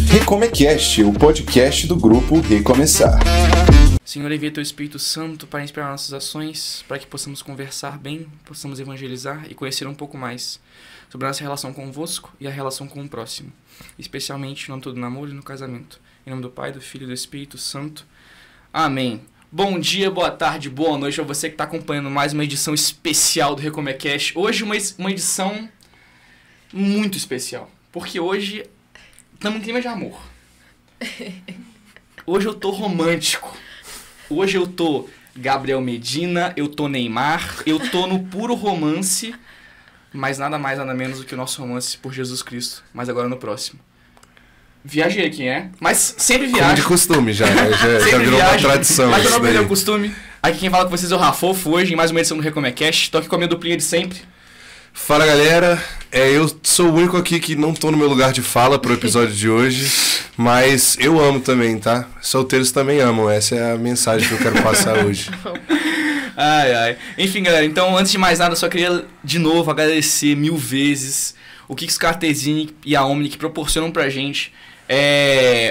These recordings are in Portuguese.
Recomecast, o podcast do grupo Recomeçar. Senhor, envia teu Espírito Santo para inspirar nossas ações, para que possamos conversar bem, possamos evangelizar e conhecer um pouco mais sobre a nossa relação convosco e a relação com o próximo, especialmente no âmbito do namoro e no casamento. Em nome do Pai, do Filho e do Espírito Santo. Amém. Bom dia, boa tarde, boa noite a você que está acompanhando mais uma edição especial do Recomecast. Hoje uma edição muito especial, porque hoje estamos em clima de amor. Hoje eu tô romântico. Hoje eu tô Gabriel Medina, eu tô Neymar, eu tô no puro romance, mas nada mais, nada menos do que o nosso romance por Jesus Cristo, mas agora no próximo. Viajei aqui, né? Mas sempre viajo. Como de costume, já virou uma tradição. Mas eu não isso perdi daí. o costume. Aqui quem fala com vocês é o Rafofo, hoje em mais uma edição do Recomecast. Tô aqui com a minha duplinha de sempre. Fala, galera. Eu sou o único aqui que não tô no meu lugar de fala pro episódio de hoje, mas eu amo também, tá? Solteiros também amam, essa é a mensagem que eu quero passar hoje. Ai. Enfim, galera, então antes de mais nada, eu só queria de novo agradecer 1000 vezes o Kix Cartesini e a Omni que proporcionam pra gente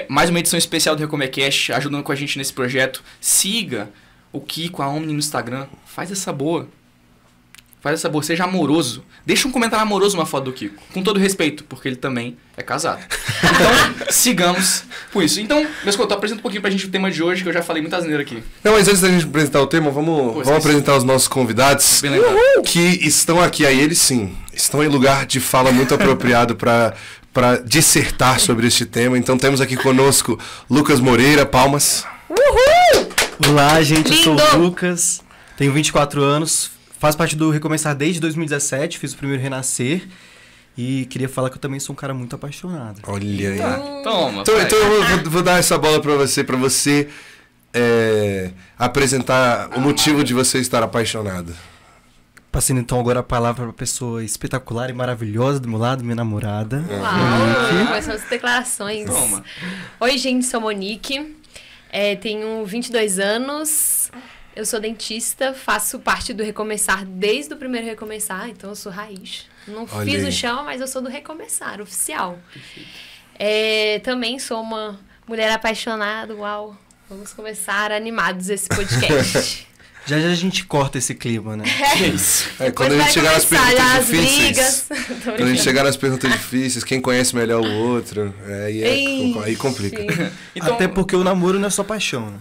mais uma edição especial do Recomecast, ajudando com a gente nesse projeto. Siga o Kiko, a Omni no Instagram, faz essa boa, seja amoroso. Deixa um comentário amoroso numa foto do Kiko. Com todo respeito, porque ele também é casado. Então, sigamos com isso. Então, meus contatos, apresenta um pouquinho pra gente o tema de hoje, que eu já falei muita asneira aqui. Não, mas antes da gente apresentar o tema, vamos apresentar os nossos convidados que estão aqui. Aí eles sim, estão em lugar de fala muito apropriado para dissertar sobre este tema. Então temos aqui conosco Lucas Moreira, palmas. Uhul! Olá, gente, eu sou o Lucas, tenho 24 anos. Faço parte do Recomeçar desde 2017, fiz o primeiro Renascer e queria falar que eu também sou um cara muito apaixonado. Olha aí. Toma. Então eu vou dar essa bola pra você apresentar o motivo de você estar apaixonado. Passando então agora a palavra para a pessoa espetacular e maravilhosa do meu lado, minha namorada. Uau, quais são as declarações? Toma. Oi, gente, sou Monique, tenho 22 anos. Eu sou dentista, faço parte do Recomeçar desde o primeiro Recomeçar, então eu sou raiz. Não Olha fiz aí. o chão, mas eu sou do Recomeçar, oficial. Também sou uma mulher apaixonada, uau. Vamos começar animados esse podcast. Já a gente corta esse clima, né? Que isso? Quando a Depois gente chegar nas vai começar perguntas as difíceis. brigas. Tô Quando a gente brincando. chegar nas perguntas difíceis, quem conhece melhor o outro, aí complica. Então, Até porque o namoro não é só paixão, né?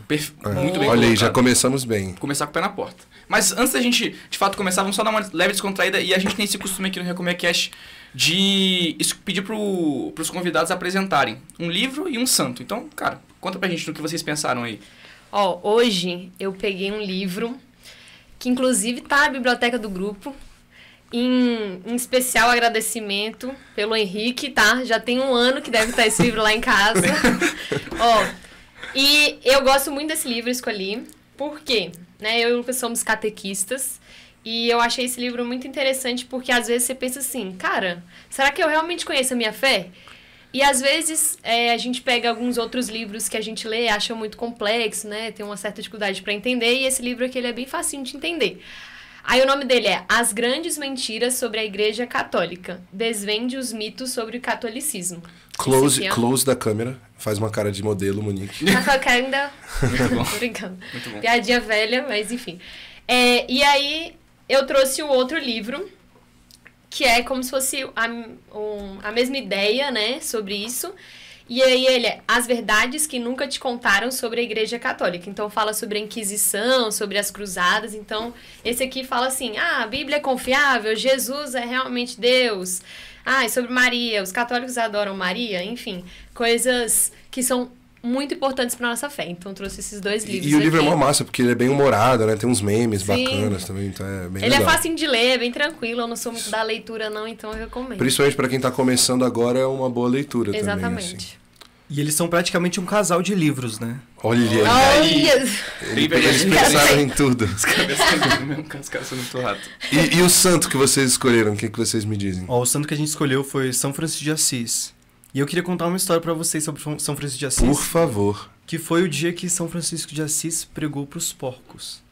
muito bem Olha aí, já colocado. começamos bem. Começar com o pé na porta. Mas antes da gente, de fato, começar, vamos só dar uma leve descontraída. E a gente tem esse costume aqui no Recomecast de pedir pros convidados apresentarem um livro e um santo. Então, cara, conta pra gente no que vocês pensaram aí. Hoje eu peguei um livro que inclusive tá na biblioteca do grupo, em especial agradecimento pelo Henrique, tá? Já tem 1 ano que deve estar esse livro lá em casa. E eu gosto muito desse livro, escolhi, porque, né, eu e o Lucas somos catequistas, e eu achei esse livro muito interessante porque às vezes você pensa assim, cara, será que eu realmente conheço a minha fé? E às vezes a gente pega alguns outros livros que a gente lê, acha muito complexo, né? Tem uma certa dificuldade para entender, e esse livro aqui ele é bem facinho de entender. Aí o nome dele é As Grandes Mentiras sobre a Igreja Católica. Desvende os mitos sobre o catolicismo. Close da câmera. Faz uma cara de modelo, Monique. Mas eu quero ainda... bom. Tô brincando. Muito bom. Piadinha velha, mas enfim. E aí eu trouxe o outro livro, que é como se fosse a mesma ideia, né, sobre isso. E aí ele é As Verdades que Nunca Te Contaram sobre a Igreja Católica. Então fala sobre a Inquisição, sobre as Cruzadas. Então esse aqui fala assim, a Bíblia é confiável, Jesus é realmente Deus. E sobre Maria, os católicos adoram Maria. Enfim, coisas que são muito importantes para nossa fé. Então eu trouxe esses 2 livros. E o livro é aqui. uma massa, porque ele é bem humorado, né? Tem uns memes Sim. bacanas também, então é bem Ele legal. é fácil de ler, é bem tranquilo. Eu não sou muito da leitura, não, então eu recomendo. Principalmente pra quem tá começando agora, é uma boa leitura também. Exatamente. Assim. E eles são praticamente um casal de livros, né? Olha aí. Olha! Eles pensaram em tudo. Os caras são no mesmo caso, os caras são muito rato. E o santo que vocês escolheram, o que vocês me dizem? O santo que a gente escolheu foi São Francisco de Assis. E eu queria contar uma história pra vocês sobre São Francisco de Assis. Por favor. Que foi o dia que São Francisco de Assis pregou para os porcos.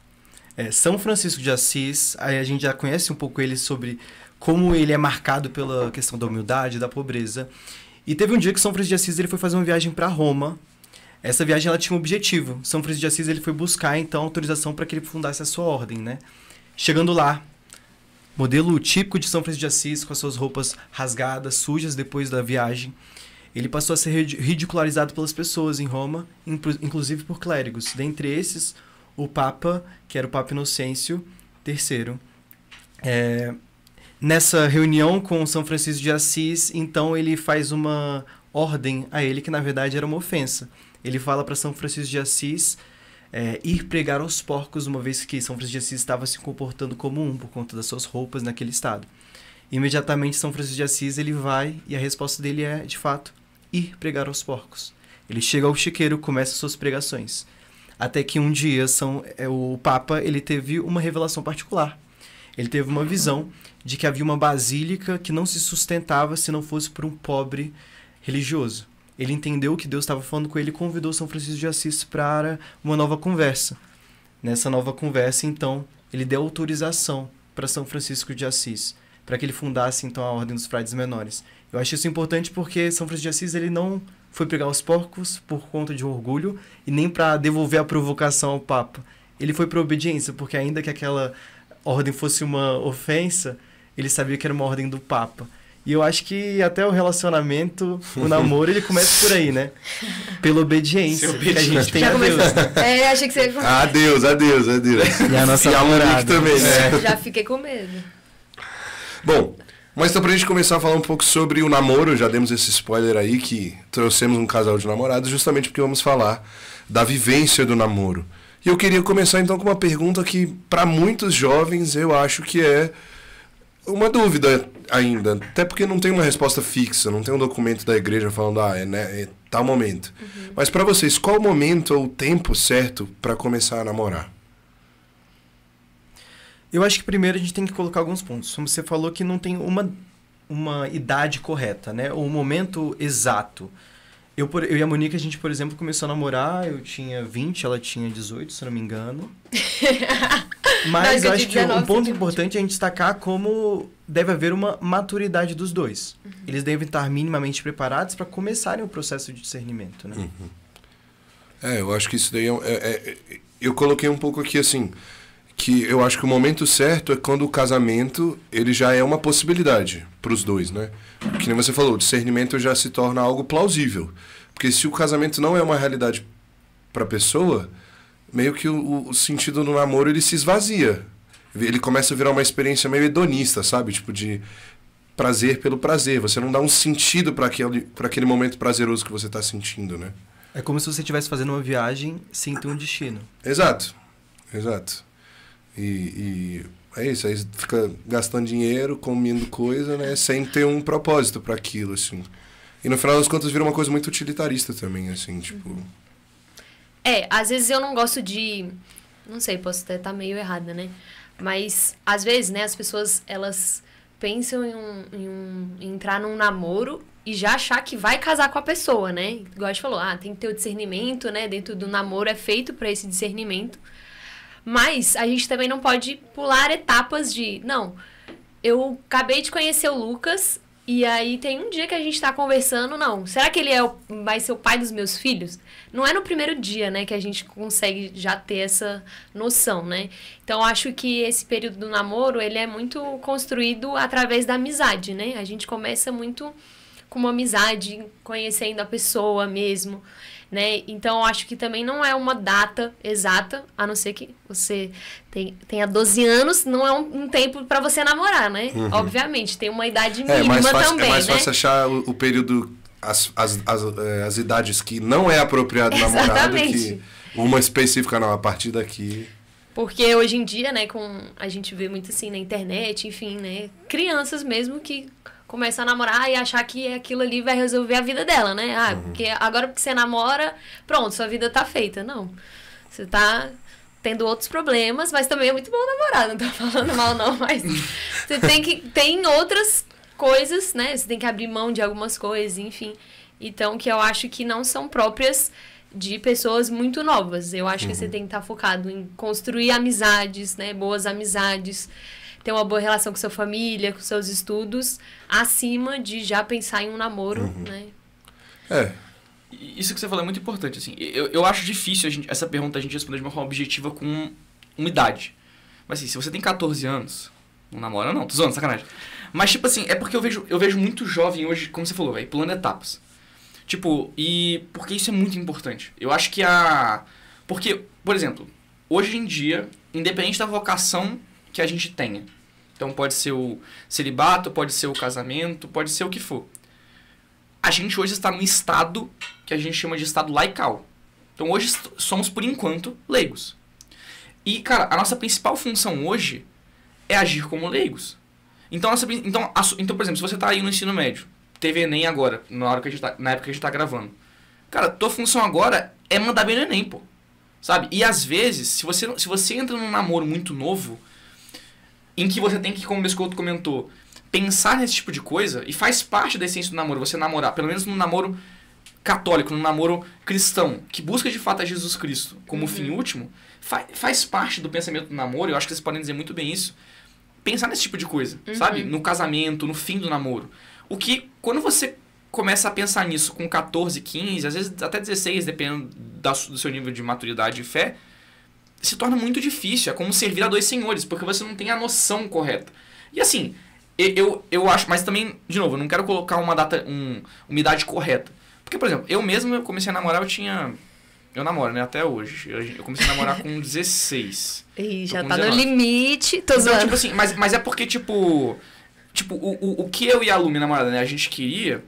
São Francisco de Assis, aí a gente já conhece um pouco ele sobre como ele é marcado pela questão da humildade, da pobreza. E teve um dia que São Francisco de Assis ele foi fazer uma viagem para Roma. Essa viagem ela tinha um objetivo. São Francisco de Assis ele foi buscar então autorização para que ele fundasse a sua ordem, né? Chegando lá, modelo típico de São Francisco de Assis, com as suas roupas rasgadas, sujas depois da viagem. Ele passou a ser ridicularizado pelas pessoas em Roma, inclusive por clérigos. Dentre esses, o Papa, que era o Papa Inocêncio III. Nessa reunião com São Francisco de Assis, então ele faz uma ordem a ele, que na verdade era uma ofensa. Ele fala para São Francisco de Assis ir pregar aos porcos, uma vez que São Francisco de Assis estava se comportando como por conta das suas roupas naquele estado. Imediatamente São Francisco de Assis ele vai e a resposta dele é, de fato, ir pregar aos porcos. Ele chega ao chiqueiro, começa suas pregações. Até que um dia o Papa ele teve uma revelação particular. Ele teve uma visão de que havia uma basílica que não se sustentava se não fosse por um pobre religioso. Ele entendeu que Deus estava falando com ele e convidou São Francisco de Assis para uma nova conversa. Nessa nova conversa, então, ele deu autorização para São Francisco de Assis, para que ele fundasse, então, a Ordem dos Frades Menores. Eu acho isso importante porque São Francisco de Assis ele não foi pregar aos porcos por conta de orgulho e nem para devolver a provocação ao Papa. Ele foi para obediência, porque ainda que aquela ordem fosse uma ofensa, ele sabia que era uma ordem do Papa. E eu acho que até o relacionamento, o namoro, ele começa por aí, né? Pela obediência que a gente tem a Deus. Achei que você ia... Adeus. E a nossa namorada também, né? Já fiquei com medo. Bom, mas então pra gente começar a falar um pouco sobre o namoro, já demos esse spoiler aí, que trouxemos um casal de namorados, justamente porque vamos falar da vivência do namoro. E eu queria começar então com uma pergunta que, para muitos jovens, eu acho que é uma dúvida ainda, até porque não tem uma resposta fixa, não tem um documento da igreja falando, é tal momento. Uhum. Mas para vocês, qual o momento ou o tempo certo para começar a namorar? Eu acho que primeiro a gente tem que colocar alguns pontos. Como você falou que não tem uma idade correta, né? Ou um momento exato. Eu e a Monique, a gente, por exemplo, começou a namorar, eu tinha 20, ela tinha 18, se não me engano. Mas eu acho que um ponto importante é a gente destacar como deve haver uma maturidade dos dois. Uhum. Eles devem estar minimamente preparados para começarem o processo de discernimento, né? Uhum. Eu acho que isso daí eu coloquei um pouco aqui assim, que eu acho que o momento certo é quando o casamento ele já é uma possibilidade para os dois, né? Que nem você falou, o discernimento já se torna algo plausível. Porque se o casamento não é uma realidade para a pessoa, meio que o sentido do namoro ele se esvazia. Ele começa a virar uma experiência meio hedonista, sabe? Tipo de prazer pelo prazer. Você não dá um sentido para aquele momento prazeroso que você está sentindo, né? É como se você estivesse fazendo uma viagem sem ter um destino. Exato. E é isso, aí fica gastando dinheiro, comendo coisa, né? Sem ter um propósito para aquilo, assim. E no final das contas vira uma coisa muito utilitarista também, assim, tipo... Às vezes eu não gosto de... Não sei, posso até estar meio errada, né? Mas, às vezes, né, as pessoas, elas pensam em entrar num namoro e já achar que vai casar com a pessoa, né? Igual a gente falou, tem que ter o discernimento, né? Dentro do namoro é feito para esse discernimento. Mas a gente também não pode pular etapas de... Não, eu acabei de conhecer o Lucas e aí tem um dia que a gente tá conversando, não, será que ele vai ser o pai dos meus filhos? Não é no primeiro dia, né, que a gente consegue já ter essa noção, né? Então, acho que esse período do namoro, ele é muito construído através da amizade, né? A gente começa muito com uma amizade, conhecendo a pessoa mesmo, né? Então, acho que também não é uma data exata, a não ser que você tenha 12 anos, não é um tempo para você namorar, né? Uhum. Obviamente, tem uma idade mínima também, é mais né? fácil achar o período, as idades que não é apropriado namorado, que uma específica não, a partir daqui... Porque hoje em dia, né, a gente vê muito assim na internet, enfim, né? Crianças mesmo que começam a namorar e achar que aquilo ali vai resolver a vida dela, né? Porque agora que você namora, pronto, sua vida tá feita. Não. Você tá tendo outros problemas, mas também é muito bom namorar, não tô falando mal não, mas você tem outras coisas, né? Você tem que abrir mão de algumas coisas, enfim. Então, que eu acho que não são próprias de pessoas muito novas. Eu acho que você tem que estar focado em construir amizades, né? Boas amizades. ter uma boa relação com sua família, com seus estudos, acima de já pensar em um namoro, né? Isso que você falou é muito importante, assim. Eu acho difícil essa pergunta a gente responder de uma forma objetiva com uma idade. Mas assim, se você tem 14 anos, não namora não, tô zoando, sacanagem. Mas tipo assim, é porque eu vejo muito jovem hoje, como você falou, pulando etapas. Tipo, e porque isso é muito importante. Eu acho que porque, por exemplo, hoje em dia, independente da vocação que a gente tenha, então pode ser o celibato, pode ser o casamento, pode ser o que for. A gente hoje está num estado que a gente chama de estado laical. Então hoje somos, por enquanto, leigos. E, cara, a nossa principal função hoje é agir como leigos. Então, por exemplo, se você está aí no ensino médio, teve Enem agora, na época que a gente tá gravando. Cara, tua função agora é mandar bem no Enem, pô. Sabe? E às vezes, se você entra num namoro muito novo, em que você tem que, como o Bescotto comentou, pensar nesse tipo de coisa, e faz parte da essência do namoro, você namorar, pelo menos num namoro católico, num namoro cristão, que busca de fato a Jesus Cristo como fim último, faz parte do pensamento do namoro, eu acho que vocês podem dizer muito bem isso, pensar nesse tipo de coisa, sabe? No casamento, no fim do namoro. O que, quando você começa a pensar nisso com 14, 15, às vezes até 16, dependendo do seu nível de maturidade e fé, se torna muito difícil. É como servir a dois senhores, porque você não tem a noção correta. E assim, eu acho, mas também, de novo, eu não quero colocar uma idade correta. Porque, por exemplo, eu comecei a namorar, eu namoro, né, até hoje. Eu comecei a namorar com 16. Ih, já tá 19. No limite, tô zoando. Tipo assim, mas é porque, tipo, o que eu e a Lu, minha namorada, né, a gente queria,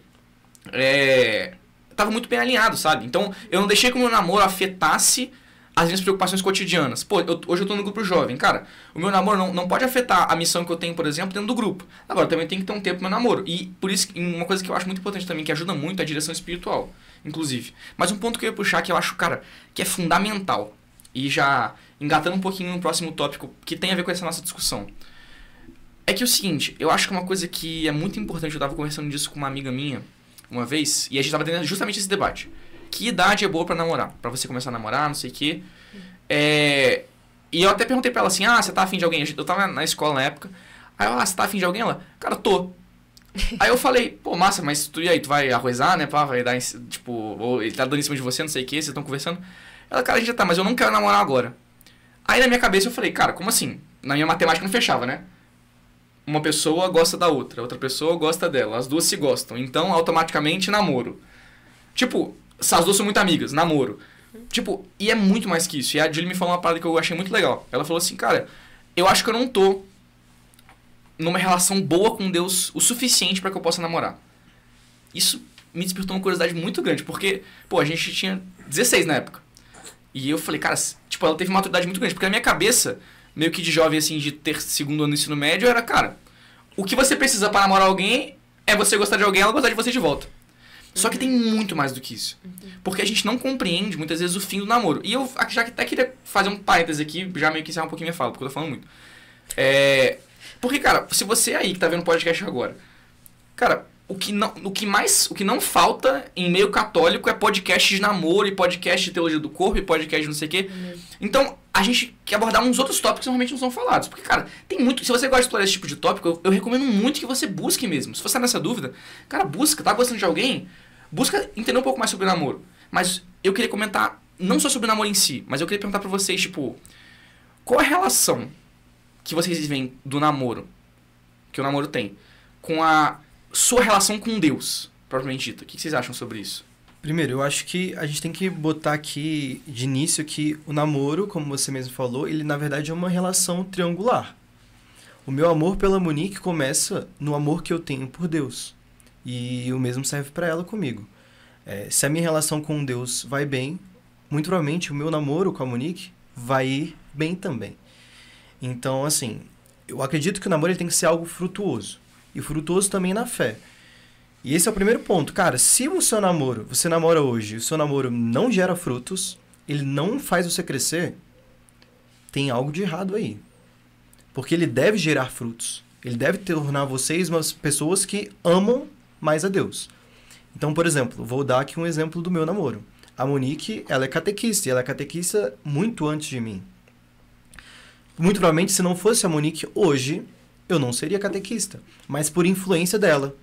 tava muito bem alinhado, sabe? Então, eu não deixei que o meu namoro afetasse as minhas preocupações cotidianas. Pô, hoje eu tô no grupo jovem. Cara, o meu namoro não pode afetar a missão que eu tenho, por exemplo, dentro do grupo. Agora, também tem que ter um tempo pro meu namoro. E por isso, uma coisa que eu acho muito importante também, que ajuda muito, é a direção espiritual, inclusive. Mas um ponto que eu ia puxar, que eu acho, cara, que é fundamental, e já engatando um pouquinho no próximo tópico, que tem a ver com essa nossa discussão, é que é o seguinte, eu acho que uma coisa que é muito importante, eu tava conversando disso com uma amiga minha, uma vez, e a gente tava tendo justamente esse debate. Que idade é boa pra namorar? Pra você começar a namorar, não sei o quê. E eu até perguntei pra ela assim, você tá afim de alguém? Eu tava na escola na época. Aí ela, você tá afim de alguém? Ela, cara, tô. Aí eu falei, pô, massa, mas tu vai arrozar, né? Pá, vai dar, tipo, ou ele tá dando em cima de você, não sei o quê, vocês estão conversando. Ela, cara, a gente já tá, mas eu não quero namorar agora. Aí na minha cabeça eu falei, cara, como assim? Na minha matemática não fechava, né? Uma pessoa gosta da outra pessoa gosta dela, as duas se gostam, então automaticamente namoro. Tipo, as duas são muito amigas, namoro. Tipo, e é muito mais que isso. E a Julie me falou uma parada que eu achei muito legal. Ela falou assim, cara, eu acho que eu não tô numa relação boa com Deus o suficiente pra que eu possa namorar. Isso me despertou uma curiosidade muito grande, porque, pô, a gente tinha 16 na época. E eu falei, cara, tipo, ela teve uma maturidade muito grande, porque na minha cabeça, meio que de jovem, assim, de ter segundo ano do ensino médio, era, cara, o que você precisa pra namorar alguém é você gostar de alguém e ela gostar de você de volta. Só que tem muito mais do que isso. Porque a gente não compreende, muitas vezes, o fim do namoro. E eu já até queria fazer um parênteses aqui, já meio que encerrar um pouquinho minha fala, porque eu tô falando muito. Porque, cara, se você aí que tá vendo o podcast agora, cara, o que não falta em meio católico é podcast de namoro, e podcast de teologia do corpo, e podcast de não sei o quê. Então, a gente quer abordar uns outros tópicos que normalmente não são falados. Porque, cara, tem muito... Se você gosta de explorar esse tipo de tópico, eu recomendo muito que você busque mesmo. Se você tá nessa dúvida, cara, busca. Tá gostando de alguém? Busca entender um pouco mais sobre o namoro. Mas eu queria comentar, não só sobre o namoro em si, mas eu queria perguntar pra vocês, tipo, qual a relação que vocês veem do namoro, que o namoro tem, com a sua relação com Deus, propriamente dita? O que vocês acham sobre isso? Primeiro, eu acho que a gente tem que botar aqui de início que o namoro, como você mesmo falou, ele na verdade é uma relação triangular. O meu amor pela Monique começa no amor que eu tenho por Deus. E o mesmo serve para ela comigo. Se a minha relação com Deus vai bem, muito provavelmente o meu namoro com a Monique vai ir bem também. Então, assim, eu acredito que o namoro ele tem que ser algo frutuoso. E frutuoso também na fé. E esse é o primeiro ponto. Cara, se o seu namoro, você namora hoje, o seu namoro não gera frutos, ele não faz você crescer, tem algo de errado aí. Porque ele deve gerar frutos. Ele deve tornar vocês umas pessoas que amam mais a Deus. Então, por exemplo, vou dar aqui um exemplo do meu namoro. A Monique, ela é catequista, e ela é catequista muito antes de mim. Muito provavelmente, se não fosse a Monique hoje, eu não seria catequista. Mas por influência dela.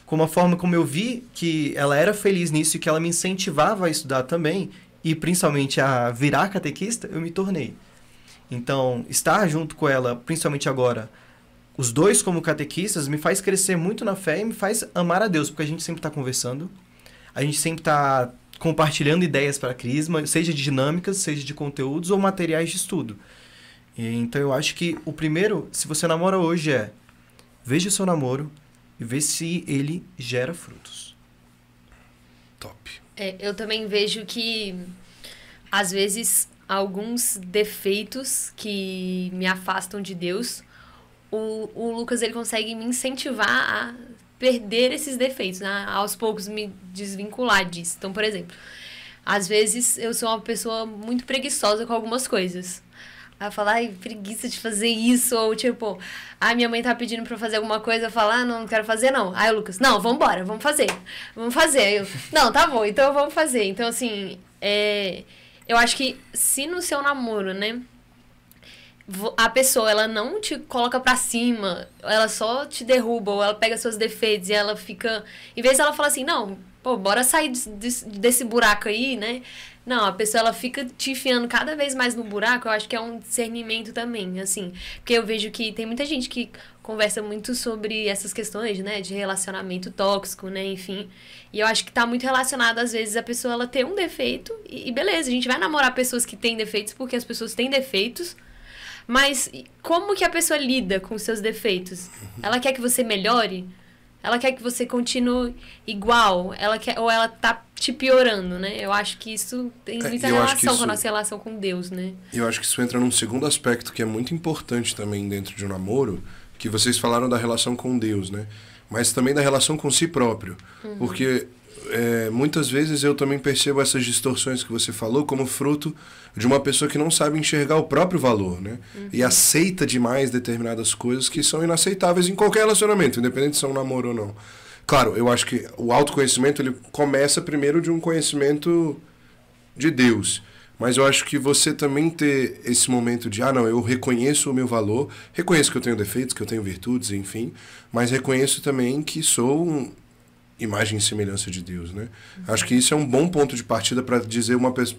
Como a forma como eu vi que ela era feliz nisso e que ela me incentivava a estudar também, e principalmente a virar catequista, eu me tornei. Então, estar junto com ela, principalmente agora, os dois como catequistas, me faz crescer muito na fé e me faz amar a Deus, porque a gente sempre está conversando, a gente sempre está compartilhando ideias para a Crisma, seja de dinâmicas, seja de conteúdos ou materiais de estudo. Então, eu acho que o primeiro, se você namora hoje, veja o seu namoro e veja se ele gera frutos. Top. Eu também vejo que, às vezes, alguns defeitos que me afastam de Deus, o Lucas ele consegue me incentivar a perder esses defeitos, né? Aos poucos me desvincular disso. Então, por exemplo, às vezes eu sou uma pessoa muito preguiçosa com algumas coisas. Aí eu falo, ai, preguiça de fazer isso, ou tipo, minha mãe tá pedindo pra eu fazer alguma coisa, eu falo, não quero fazer não. Aí o Lucas, não, vambora, vamos fazer. Aí eu, não, tá bom, então vamos fazer. Então, assim, eu acho que se no seu namoro, né, a pessoa, ela não te coloca pra cima, ela só te derruba, ou ela pega seus defeitos e ela fica... Em vez dela falar assim, não, pô, bora sair desse buraco aí, né? Não, a pessoa, ela fica te enfiando cada vez mais no buraco, eu acho que é um discernimento também, assim. Porque eu vejo que tem muita gente que conversa muito sobre essas questões, né, de relacionamento tóxico, né, enfim. E eu acho que tá muito relacionado, às vezes, a pessoa, ela ter um defeito, e beleza, a gente vai namorar pessoas que têm defeitos, porque as pessoas têm defeitos, mas como que a pessoa lida com os seus defeitos? Ela quer que você melhore? Ela quer que você continue igual? Ou ela tá te piorando, né? Eu acho que isso tem muita relação com a nossa relação com Deus, né? Eu acho que isso entra num segundo aspecto que é muito importante também dentro de um namoro, que vocês falaram da relação com Deus, né? Mas também da relação com si próprio. Porque muitas vezes eu também percebo essas distorções que você falou como fruto de uma pessoa que não sabe enxergar o próprio valor, né? E aceita demais determinadas coisas que são inaceitáveis em qualquer relacionamento, independente se é um namoro ou não. Claro, eu acho que o autoconhecimento ele começa primeiro de um conhecimento de Deus. Mas eu acho que você também ter esse momento de, não, eu reconheço o meu valor, reconheço que eu tenho defeitos, que eu tenho virtudes, enfim, mas reconheço também que sou imagem e semelhança de Deus, né? Acho que isso é um bom ponto de partida para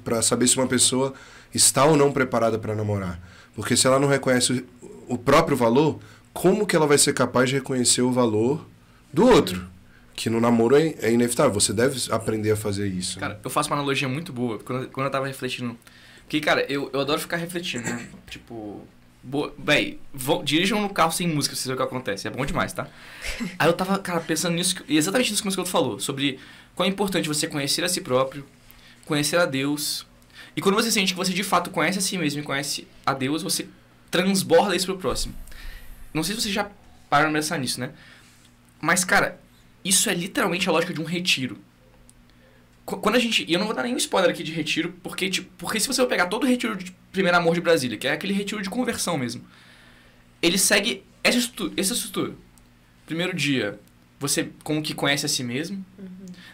para saber se uma pessoa está ou não preparada para namorar. Porque se ela não reconhece o próprio valor, como que ela vai ser capaz de reconhecer o valor do outro? Que no namoro é inevitável, você deve aprender a fazer isso. Cara, eu faço uma analogia muito boa, quando eu tava refletindo. Porque, cara, eu adoro ficar refletindo, né? Tipo, véi, dirijam no carro sem música, pra vocês verem o que acontece. É bom demais, tá? Aí eu tava, cara, pensando nisso, exatamente nisso que o Muscoto falou, sobre quão é importante você conhecer a si próprio, conhecer a Deus. E quando você sente que você de fato conhece a si mesmo e conhece a Deus, você transborda isso pro próximo. Não sei se vocês já pararam pra pensar nisso, né? Mas, cara, isso é literalmente a lógica de um retiro. Quando a gente... E eu não vou dar nenhum spoiler aqui de retiro, porque se você for pegar todo o retiro de Primeiro Amor de Brasília, que é aquele retiro de conversão mesmo, ele segue essa estrutura. Primeiro dia, você como que conhece a si mesmo.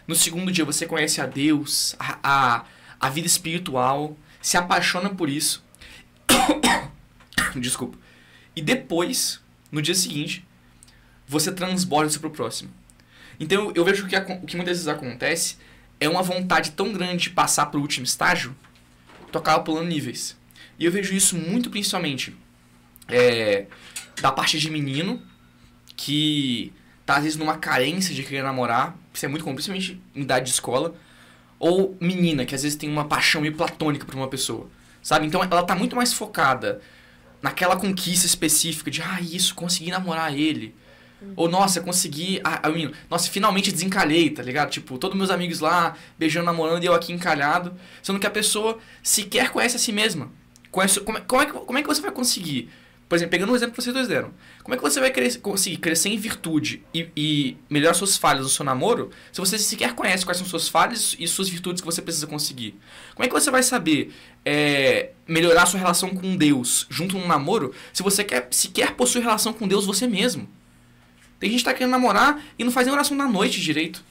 No segundo dia, você conhece a Deus, a vida espiritual, se apaixona por isso. Desculpa. E depois, no dia seguinte, você transborda isso pro próximo. Então, eu vejo que o que muitas vezes acontece é uma vontade tão grande de passar pro último estágio, tu acaba pulando níveis. E eu vejo isso muito principalmente da parte de menino, que tá às vezes numa carência de querer namorar, isso é muito comum, principalmente em idade de escola, ou menina, que às vezes tem uma paixão meio platônica por uma pessoa, sabe? Então, ela tá muito mais focada naquela conquista específica de, isso, consegui namorar ele. Ou, nossa, consegui... nossa, finalmente desencalhei, tá ligado? Tipo, todos meus amigos lá, beijando, namorando, e eu aqui encalhado. Sendo que a pessoa sequer conhece a si mesma. Como é que você vai conseguir? Por exemplo, pegando um exemplo que vocês dois deram. Como é que você vai conseguir crescer em virtude e melhorar suas falhas no seu namoro se você sequer conhece quais são suas falhas e suas virtudes que você precisa conseguir? Como é que você vai saber melhorar sua relação com Deus junto num namoro se você sequer possui relação com Deus você mesmo? Tem gente que tá querendo namorar e não faz nem oração da noite direito.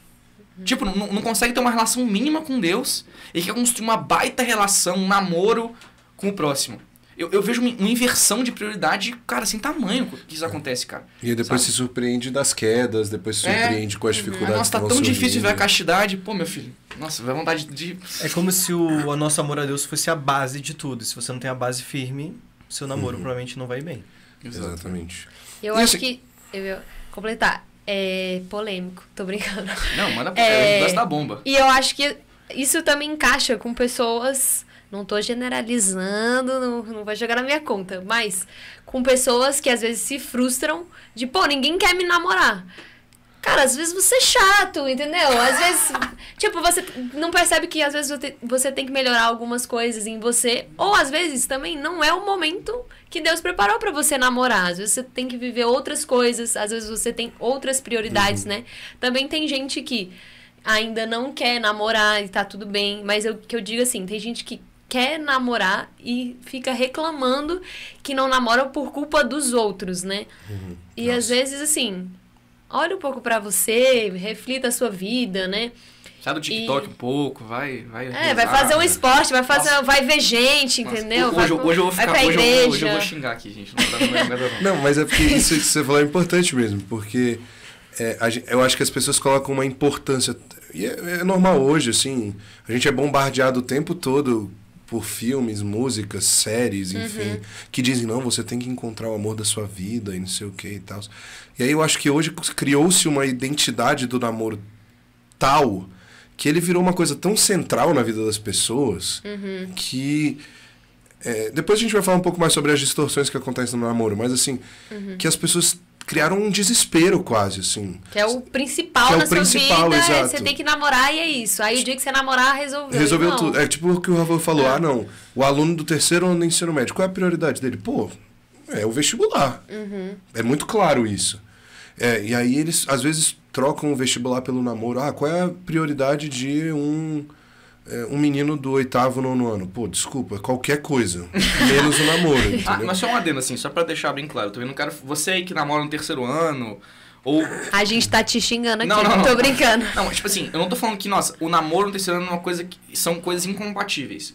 Tipo, não consegue ter uma relação mínima com Deus e quer construir uma baita relação, um namoro com o próximo. Eu vejo uma inversão de prioridade, cara, sem tamanho que isso acontece, cara. E aí depois se surpreende das quedas, depois se surpreende com as dificuldades. Nossa, tá tão difícil ver a castidade. Pô, meu filho, nossa, vai vontade de... É como se o nosso amor a Deus fosse a base de tudo. Se você não tem a base firme, seu namoro provavelmente não vai bem. Exatamente. Eu acho que... Eu ia completar. É polêmico, tô brincando. Não, manda eu gosto da bomba. E eu acho que isso também encaixa com pessoas... Não tô generalizando, não vai jogar na minha conta. Mas com pessoas que às vezes se frustram de, pô, ninguém quer me namorar. Cara, às vezes você é chato, entendeu? Às vezes, tipo, você não percebe que às vezes você tem que melhorar algumas coisas em você. Ou às vezes também não é o momento que Deus preparou pra você namorar. Às vezes você tem que viver outras coisas, às vezes você tem outras prioridades, né? Também tem gente que ainda não quer namorar e tá tudo bem. Mas que eu digo assim, tem gente que quer namorar e fica reclamando que não namora por culpa dos outros, né? E às vezes, assim, olha um pouco pra você, reflita a sua vida, né? Sai do TikTok um pouco, vai vai fazer um esporte, vai ver gente, entendeu? Hoje eu vou ficar, vai pra igreja. Hoje eu vou xingar aqui, gente. Não, mas é porque isso que você falou é importante mesmo, porque eu acho que as pessoas colocam uma importância, e é normal hoje, assim, a gente é bombardeado o tempo todo por filmes, músicas, séries, enfim, que dizem, não, você tem que encontrar o amor da sua vida e não sei o que e tal. E aí eu acho que hoje criou-se uma identidade do namoro tal que ele virou uma coisa tão central na vida das pessoas que... depois a gente vai falar um pouco mais sobre as distorções que acontecem no namoro, mas assim, que as pessoas criaram um desespero quase, assim. Que é o principal na sua vida, exato. Você tem que namorar e é isso. Aí o dia que você namorar, resolveu tudo. É tipo o que o Rafael falou, o aluno do terceiro ano do ensino médio, qual é a prioridade dele? Pô, é o vestibular. É muito claro isso. E aí eles, às vezes, trocam o vestibular pelo namoro. Qual é a prioridade de um menino do 8º, 9º ano? Pô, desculpa, qualquer coisa. Menos o namoro, entendeu? Mas só um adendo, assim, só pra deixar bem claro. Tô vendo um cara, você aí que namora no 3º ano, ou... A gente tá te xingando aqui, não. Tô brincando. Não, tipo assim, eu não tô falando que, nossa, o namoro no 3º ano é uma coisa que são coisas incompatíveis.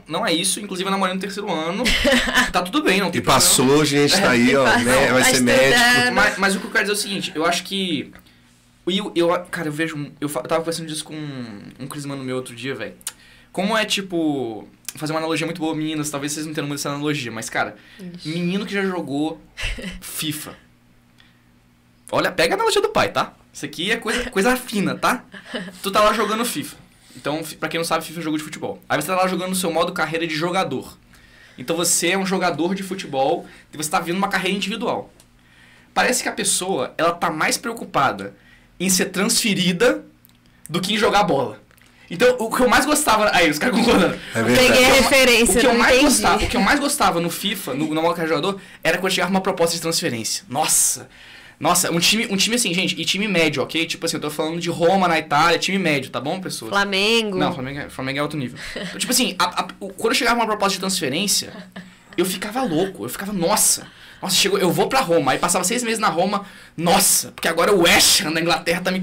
Não é isso, inclusive eu namorei no 3º ano, tá tudo bem, não tem problema. Passou, a gente tá aí, ó, né, vai ser médico. Mas o que eu quero dizer é o seguinte, eu acho que... Cara, eu tava conversando disso com um crismano meu outro dia, velho. Como é, tipo... Fazer uma analogia muito boa, meninas, talvez vocês não tenham muito essa analogia, mas, cara, menino que já jogou FIFA. Olha, pega a analogia do pai, tá? Isso aqui é coisa fina, tá? Tu tá lá jogando FIFA. Então, pra quem não sabe, FIFA é um jogo de futebol. Aí você tá lá jogando o seu modo carreira de jogador. Então você é um jogador de futebol e você tá vendo uma carreira individual. Parece que a pessoa, ela tá mais preocupada em ser transferida do que em jogar bola. Então, o que eu mais gostava... Aí, os caras concordando. Peguei a referência, o que eu mais gostava no FIFA, no modo carreira de jogador, era quando chegava uma proposta de transferência. Nossa, um time assim, gente, e time médio, ok? Tipo assim, eu tô falando de Roma, na Itália, time médio, tá bom, pessoas? Flamengo. Não, Flamengo é outro nível. Então, tipo assim, quando chegava uma proposta de transferência, eu ficava louco, nossa, eu vou pra Roma. Aí passava 6 meses na Roma, nossa, porque agora o West Ham da Inglaterra tá me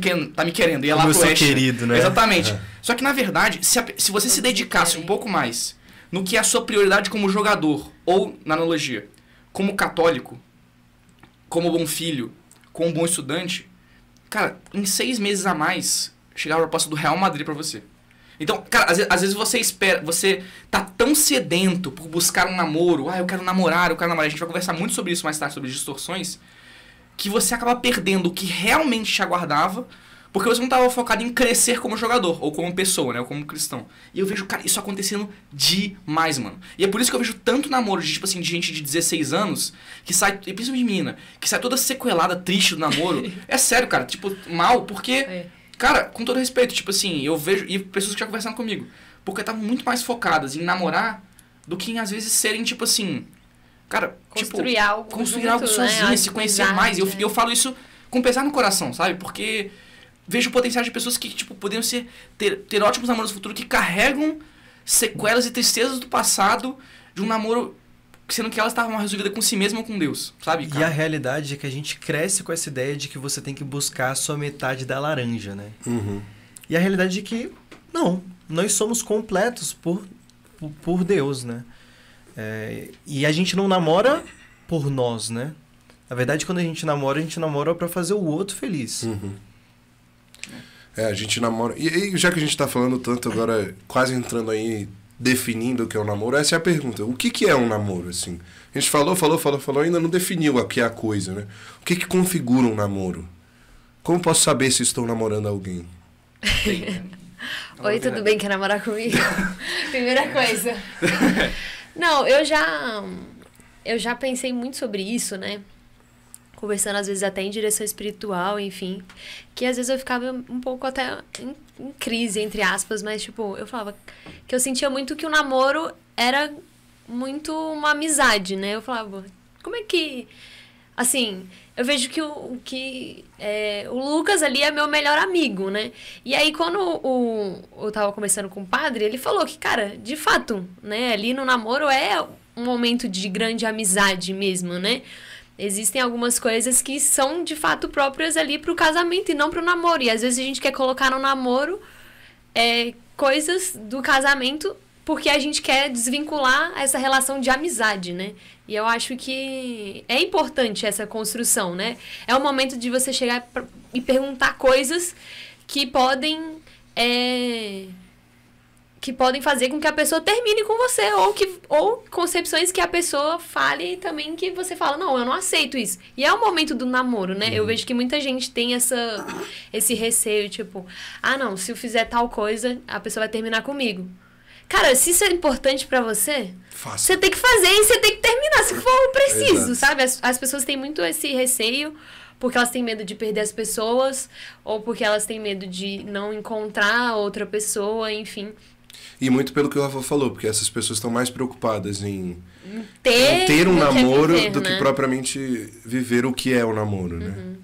querendo. Ia lá pro West Ham. Querido, né? Exatamente. Só que, na verdade, se você se dedicasse um pouco mais no que é a sua prioridade como jogador, ou, na analogia, como católico, como bom filho, como bom estudante, cara, em 6 meses a mais, chegava a proposta do Real Madrid pra você. Então, cara, às vezes você tá tão sedento por buscar um namoro, eu quero namorar, a gente vai conversar muito sobre isso mais tarde, sobre distorções, que você acaba perdendo o que realmente te aguardava, porque você não estava focado em crescer como jogador, ou como pessoa, né, ou como cristão. E eu vejo, cara, isso acontecendo demais, mano. E é por isso que eu vejo tanto namoro de, tipo assim, de gente de 16 anos, que sai, e principalmente de menina, que sai toda sequelada, triste do namoro. É sério, cara, tipo, mal, porque... Cara, com todo respeito, tipo assim, eu vejo... E pessoas que já conversaram comigo. Porque estavam muito mais focadas em namorar do que em, às vezes, serem, tipo assim... Cara, construir algo sozinho, né? Se conhecer mais. E eu falo isso com pesar no coração, sabe? Porque vejo o potencial de pessoas que, tipo, poderiam ter ótimos namoros no futuro, que carregam sequelas e tristezas do passado de um namoro... Sendo que elas estavam resolvidas com si mesma ou com Deus, sabe? Cara? E a realidade é que a gente cresce com essa ideia de que você tem que buscar a sua metade da laranja, né? E a realidade é que, não, nós somos completos por Deus, né? E a gente não namora por nós, né? Na verdade, quando a gente namora pra fazer o outro feliz. A gente namora... E já que a gente tá falando tanto agora, quase entrando aí, definindo o que é um namoro, essa é a pergunta. O que é um namoro, assim? A gente falou, ainda não definiu o que é a coisa, né? O que configura um namoro? Como posso saber se estou namorando alguém? Oi, tudo bem? Quer namorar comigo? Primeira coisa. Não, eu já pensei muito sobre isso, né? Conversando às vezes até em direção espiritual, enfim. Que às vezes eu ficava um pouco até em crise, entre aspas, mas tipo, eu falava que eu sentia muito que o namoro era muito uma amizade, né? Eu falava, como é que... Assim, eu vejo que o Lucas ali é meu melhor amigo, né? E aí, quando eu tava conversando com o padre, ele falou que, cara, de fato, né? Ali no namoro é um momento de grande amizade mesmo, né? Existem algumas coisas que são, de fato, próprias ali pro casamento e não pro namoro. E às vezes a gente quer colocar no namoro coisas do casamento porque a gente quer desvincular essa relação de amizade, né? E eu acho que é importante essa construção, né? É o momento de você chegar e perguntar coisas que podem fazer com que a pessoa termine com você, ou concepções que a pessoa fale também que você fala, não, eu não aceito isso. E é o momento do namoro, né? Eu vejo que muita gente tem esse receio, tipo, não, se eu fizer tal coisa, a pessoa vai terminar comigo. Cara, se isso é importante pra você, você tem que fazer e você tem que terminar, se for preciso, sabe? As pessoas têm muito esse receio, porque elas têm medo de perder as pessoas, ou porque elas têm medo de não encontrar outra pessoa, enfim. E muito pelo que o Rafa falou, porque essas pessoas estão mais preocupadas em ter um namoro do que propriamente viver o que é o namoro, né?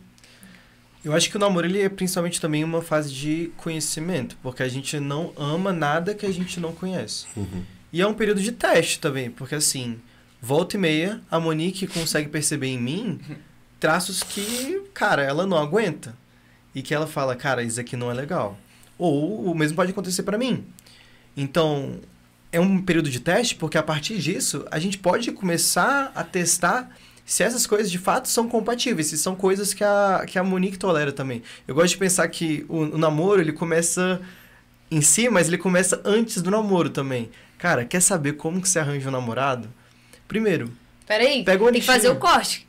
Eu acho que o namoro ele é principalmente também uma fase de conhecimento, porque a gente não ama nada que a gente não conhece. E é um período de teste também, porque assim, volta e meia, a Monique consegue perceber em mim traços que, cara, ela não aguenta. E que ela fala, cara, isso aqui não é legal. Ou o mesmo pode acontecer pra mim. Então, é um período de teste, porque a partir disso, a gente pode começar a testar se essas coisas de fato são compatíveis, se são coisas que a Monique tolera também. Eu gosto de pensar que o namoro, ele começa em si, mas ele começa antes do namoro também. Cara, quer saber como que você arranja um namorado? Primeiro, peraí, pega uma tem que listinha. fazer o corte.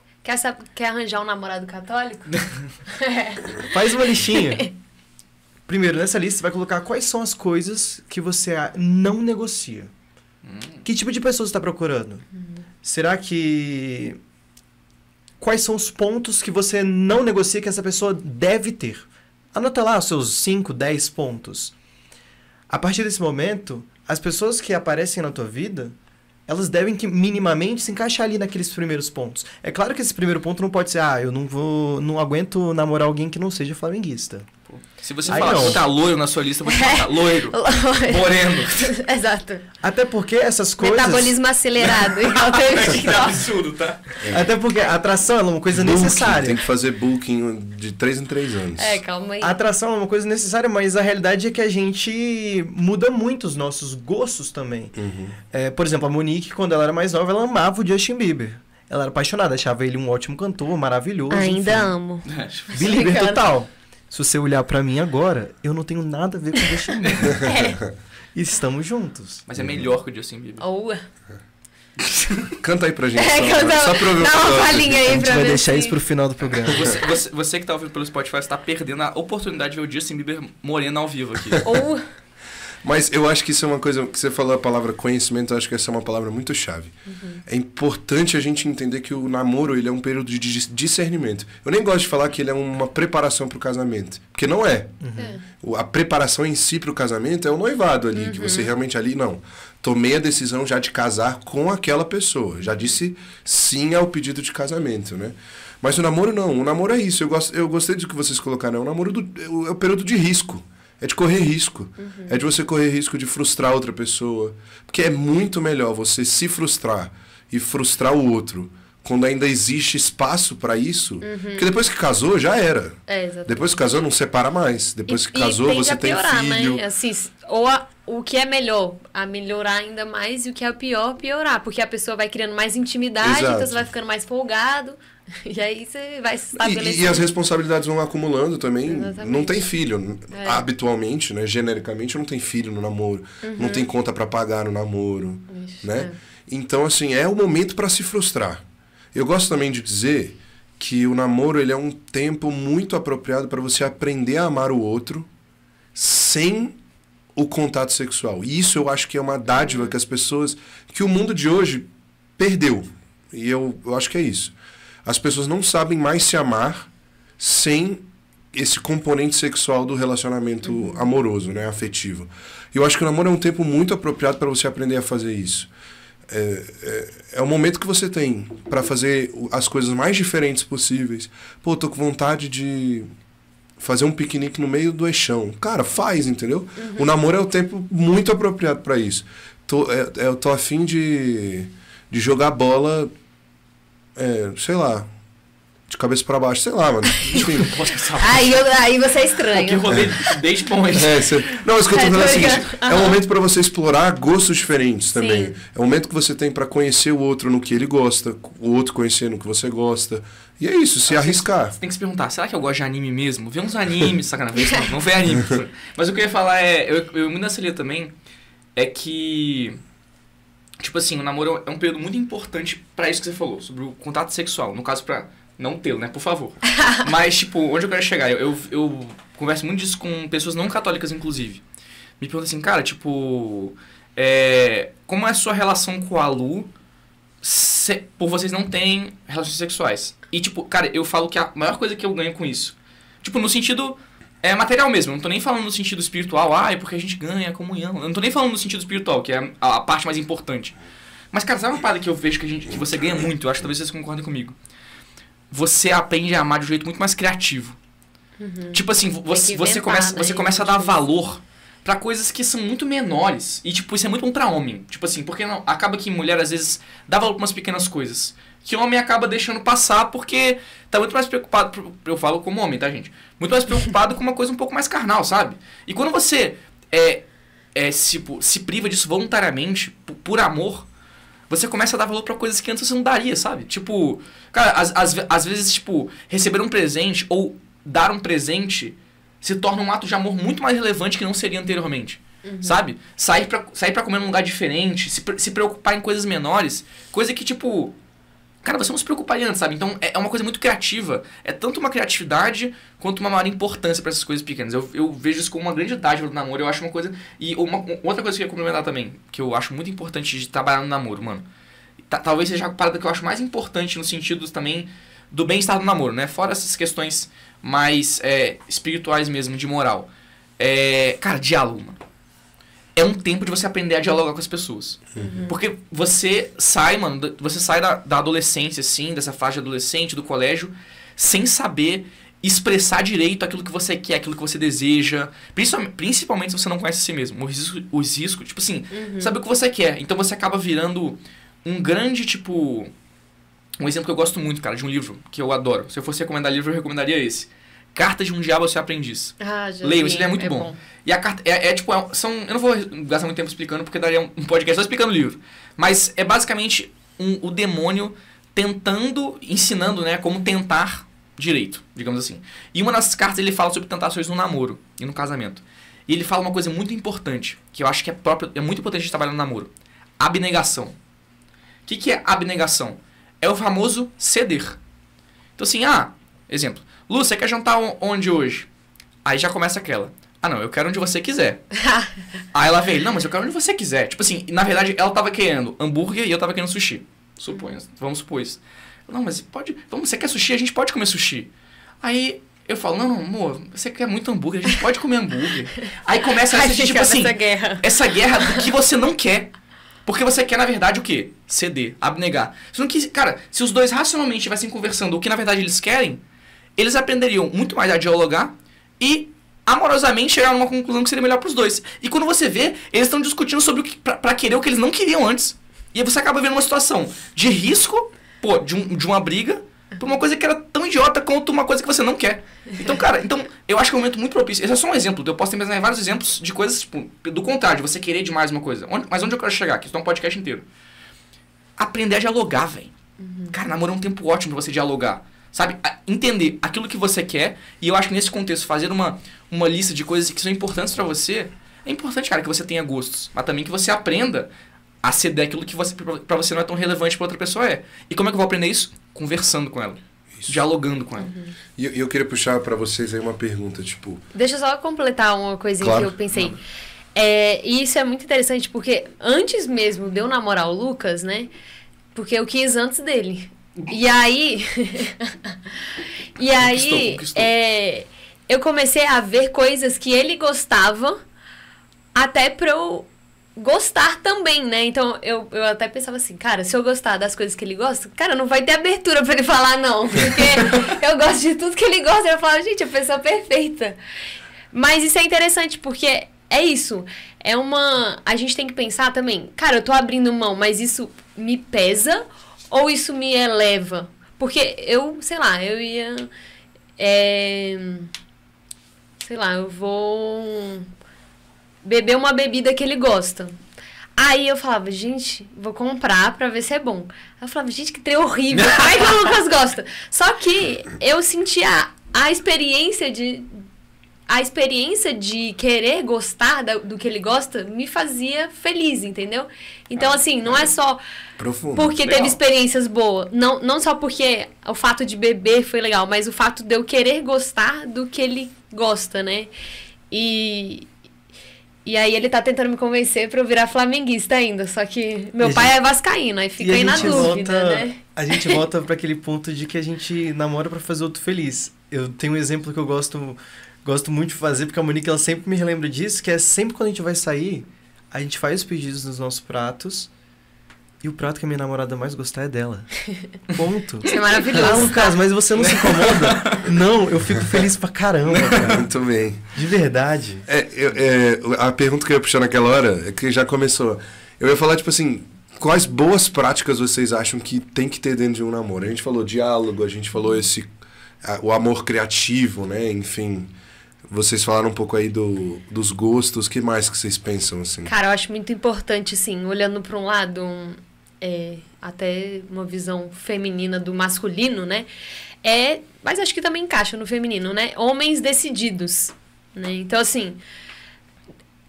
Quer arranjar um namorado católico? Faz uma listinha. Primeiro, nessa lista, você vai colocar quais são as coisas que você não negocia. Que tipo de pessoa você está procurando? Será que... Quais são os pontos que você não negocia que essa pessoa deve ter? Anota lá os seus 5, 10 pontos. A partir desse momento, as pessoas que aparecem na tua vida, elas devem que minimamente se encaixar ali naqueles primeiros pontos. É claro que esse primeiro ponto não pode ser, eu não aguento namorar alguém que não seja flamenguista. Se você botar loiro na sua lista, eu vou te botar loiro, moreno. Exato. Até porque essas coisas... Metabolismo acelerado. É absurdo, tá? Até porque a atração é uma coisa necessária. Tem que fazer booking de 3 em 3 anos. Calma aí. A atração é uma coisa necessária, mas a realidade é que a gente muda muito os nossos gostos também. Por exemplo, a Monique, quando ela era mais nova, ela amava o Justin Bieber. Ela era apaixonada, achava ele um ótimo cantor, maravilhoso. Ainda amo. Belieber total. Se você olhar pra mim agora, eu não tenho nada a ver com o Justin Bieber. E estamos juntos. Mas é melhor que o Justin Bieber. Canta aí pra gente, só pra ouvir dá uma palhinha aí pra ver. A gente vai deixar isso pro final do programa. Você que tá ouvindo pelo Spotify, você tá perdendo a oportunidade de ver o Justin Bieber moreno ao vivo aqui. Mas eu acho que isso é uma coisa que você falou, a palavra conhecimento, eu acho que essa é uma palavra muito chave. É importante a gente entender que o namoro, ele é um período de discernimento. Eu nem gosto de falar que ele é uma preparação para o casamento, porque não é. A preparação em si para o casamento é o noivado ali, que você realmente ali, não. Tomei a decisão já de casar com aquela pessoa, já disse sim ao pedido de casamento, né? Mas o namoro não, o namoro é isso. Eu gostei do que vocês colocaram, o namoro é o período de risco. É de correr risco. É de você correr risco de frustrar outra pessoa. Porque é muito melhor você se frustrar e frustrar o outro quando ainda existe espaço para isso. Porque depois que casou, já era. Depois que casou, não separa mais. Depois que casou, você tem filho. Né? Assim, ou o que é melhor, a melhorar ainda mais, e o que é pior, piorar. Porque a pessoa vai criando mais intimidade, Exato. então você vai ficando mais folgado, e aí você vai se estabelecendo. E as responsabilidades vão acumulando também. Exatamente. Não tem filho. Habitualmente, né? Genericamente, não tem filho no namoro. Não tem conta pra pagar no namoro. Né? Então, assim, é o momento pra se frustrar. Eu gosto também de dizer que o namoro ele é um tempo muito apropriado para você aprender a amar o outro sem o contato sexual. E isso eu acho que é uma dádiva que as pessoas... que o mundo de hoje perdeu. E eu acho que é isso. As pessoas não sabem mais se amar sem esse componente sexual do relacionamento amoroso, né, afetivo. E eu acho que o namoro é um tempo muito apropriado para você aprender a fazer isso. É o momento que você tem para fazer as coisas mais diferentes possíveis. Pô, tô com vontade de fazer um piquenique no meio do eixão. Cara, faz, entendeu? O namoro é o tempo muito apropriado para isso. Eu tô a fim de jogar bola, sei lá, de cabeça para baixo, sei lá, mano. Enfim. Aí você é estranho. Que rolê desde bom. Não, isso que eu tô falando é o seguinte, é um momento para você explorar gostos diferentes também. Sim. É um momento que você tem para conhecer o outro no que ele gosta, o outro conhecer no que você gosta. E é isso, se arriscar. Você tem que se perguntar, será que eu gosto de anime mesmo? Vê uns animes, sacanagem, não vê anime. Mas o que eu ia falar eu me nessa linha também, é que, tipo assim, o namoro é um período muito importante pra isso que você falou, sobre o contato sexual. No caso, pra não tê-lo, né? Por favor. Mas, tipo, onde eu quero chegar? Eu converso muito disso com pessoas não católicas, inclusive. Me perguntam assim, cara, tipo... como é a sua relação com a Lu por vocês não terem relações sexuais? E, tipo, cara, eu falo que a maior coisa que eu ganho com isso... Tipo, no sentido material mesmo. Eu não tô nem falando no sentido espiritual. Porque a gente ganha a comunhão. Eu não tô nem falando no sentido espiritual, que é a parte mais importante. Mas, cara, sabe uma parada que eu vejo que você ganha muito? Eu acho que talvez vocês concordem comigo. Você aprende a amar de um jeito muito mais criativo. Tipo assim, você começa a dar valor pra coisas que são muito menores. E, tipo, isso é muito bom pra homem. Tipo assim, porque acaba que mulher, às vezes, dá valor pra umas pequenas coisas. Que o homem acaba deixando passar porque tá muito mais preocupado... Eu falo como homem, tá, gente? Muito mais preocupado com uma coisa um pouco mais carnal, sabe? E quando você se priva disso voluntariamente, por amor... Você começa a dar valor pra coisas que antes você não daria, sabe? Tipo, cara, às vezes, tipo, receber um presente ou dar um presente se torna um ato de amor muito mais relevante que não seria anteriormente, sabe? Sair pra comer num lugar diferente, se preocupar em coisas menores, coisa que, tipo, cara, você não se preocuparia antes, sabe? Então, é uma coisa muito criativa. É tanto uma criatividade quanto uma maior importância pra essas coisas pequenas. Eu vejo isso como uma grande dádiva do namoro. Eu acho uma coisa... E outra coisa que eu ia complementar também, que eu acho muito importante de trabalhar no namoro, mano. Talvez seja a parada que eu acho mais importante no sentido também do bem-estar do namoro, né? Fora essas questões mais espirituais mesmo, de moral. Cara, diálogo, mano. É um tempo de você aprender a dialogar com as pessoas. Porque você sai, mano, você sai da adolescência, assim, dessa fase de adolescente, do colégio, sem saber expressar direito aquilo que você quer, aquilo que você deseja. Principalmente se você não conhece a si mesmo. Os riscos, tipo assim, sabe o que você quer. Então você acaba virando um grande, tipo... Um exemplo que eu gosto muito, cara, de um livro que eu adoro. Se eu fosse recomendar livro, eu recomendaria esse. Carta de um Diabo ao Seu Aprendiz. Leia, esse livro é muito bom. E a carta tipo, eu não vou gastar muito tempo explicando, porque daria um podcast só explicando o livro. Mas é basicamente o demônio ensinando, né, como tentar direito, digamos assim. E uma das cartas ele fala sobre tentações no namoro e no casamento. E ele fala uma coisa muito importante, que eu acho que é muito importante de trabalhar no namoro. Abnegação. O que é abnegação? É o famoso ceder. Então assim, exemplo. Lu, você quer jantar onde hoje? Aí já começa aquela. Não, eu quero onde você quiser. Aí ela veio, não, mas eu quero onde você quiser. Tipo assim, na verdade ela tava querendo hambúrguer e eu tava querendo sushi. Vamos supor isso. Não, mas você quer sushi? A gente pode comer sushi. Aí eu falo, não, amor, você quer muito hambúrguer, a gente pode comer hambúrguer. Aí começa tipo assim, essa guerra do que você não quer. Porque você quer, na verdade, o quê? Ceder, abnegar. Cara, se os dois racionalmente estivessem conversando o que, na verdade, eles querem, eles aprenderiam muito mais a dialogar e, amorosamente, chegar numa conclusão que seria melhor pros dois. E quando você vê, eles estão discutindo sobre pra querer o que eles não queriam antes. E aí você acaba vendo uma situação de risco, de uma briga, por uma coisa que era tão idiota quanto uma coisa que você não quer. Então, cara, eu acho que é um momento muito propício. Esse é só um exemplo. Eu posso ter vários exemplos de coisas, tipo, do contrário, de você querer demais uma coisa. Mas onde eu quero chegar? Que isso é um podcast inteiro. Aprender a dialogar, velho. Cara, namoro é um tempo ótimo pra você dialogar. Sabe? Entender aquilo que você quer. E eu acho que nesse contexto, fazer uma lista de coisas que são importantes pra você. É importante, cara, que você tenha gostos. Mas também que você aprenda a ceder aquilo que pra você não é tão relevante pra outra pessoa é. E como é que eu vou aprender isso? Conversando com ela. Isso. Dialogando com ela. E eu queria puxar pra vocês aí uma pergunta, tipo... Deixa eu só completar uma coisinha que eu pensei. E isso é muito interessante, porque antes mesmo de eu namorar o Lucas, né? Porque eu quis antes dele. E aí... Conquistou. Eu comecei a ver coisas que ele gostava, até pra eu gostar também, né? Então, eu até pensava assim, cara, se eu gostar das coisas que ele gosta, cara, não vai ter abertura pra ele falar não. Porque eu gosto de tudo que ele gosta. Eu falo, gente, a pessoa perfeita. Mas isso é interessante, porque é isso. A gente tem que pensar também, cara, eu tô abrindo mão, mas isso me pesa ou isso me eleva? Porque eu ia... eu vou beber uma bebida que ele gosta. Aí eu falava, gente, vou comprar pra ver se é bom. Aí eu falava, gente, que trem horrível. Como é que o Lucas gosta? Só que eu sentia a experiência de querer gostar do que ele gosta me fazia feliz, entendeu? Então, assim, não é só porque teve experiências boas. Não só porque o fato de beber foi legal, mas o fato de eu querer gostar do que ele gosta, né? E aí ele tá tentando me convencer pra eu virar flamenguista ainda. Só que meu pai é vascaíno, aí fica aí na dúvida, né? A gente volta pra aquele ponto de que a gente namora pra fazer outro feliz. Eu tenho um exemplo que eu gosto muito de fazer, porque a Monique ela sempre me relembra disso, que é sempre quando a gente vai sair, a gente faz os pedidos nos nossos pratos, e o prato que a minha namorada mais gostar é dela. Ponto. Isso é maravilhoso. Ah, Lucas, mas você não se incomoda? Não, eu fico feliz pra caramba, cara. Muito bem. De verdade. A pergunta que eu ia puxar naquela hora é que já começou. Eu ia falar, tipo assim, quais boas práticas vocês acham que tem que ter dentro de um namoro? A gente falou diálogo, a gente falou o amor criativo, né? Enfim... Vocês falaram um pouco aí dos gostos, o que mais que vocês pensam, assim? Cara, eu acho muito importante, assim, olhando para um lado, até uma visão feminina do masculino, né? Mas acho que também encaixa no feminino, né? Homens decididos, né? Então, assim...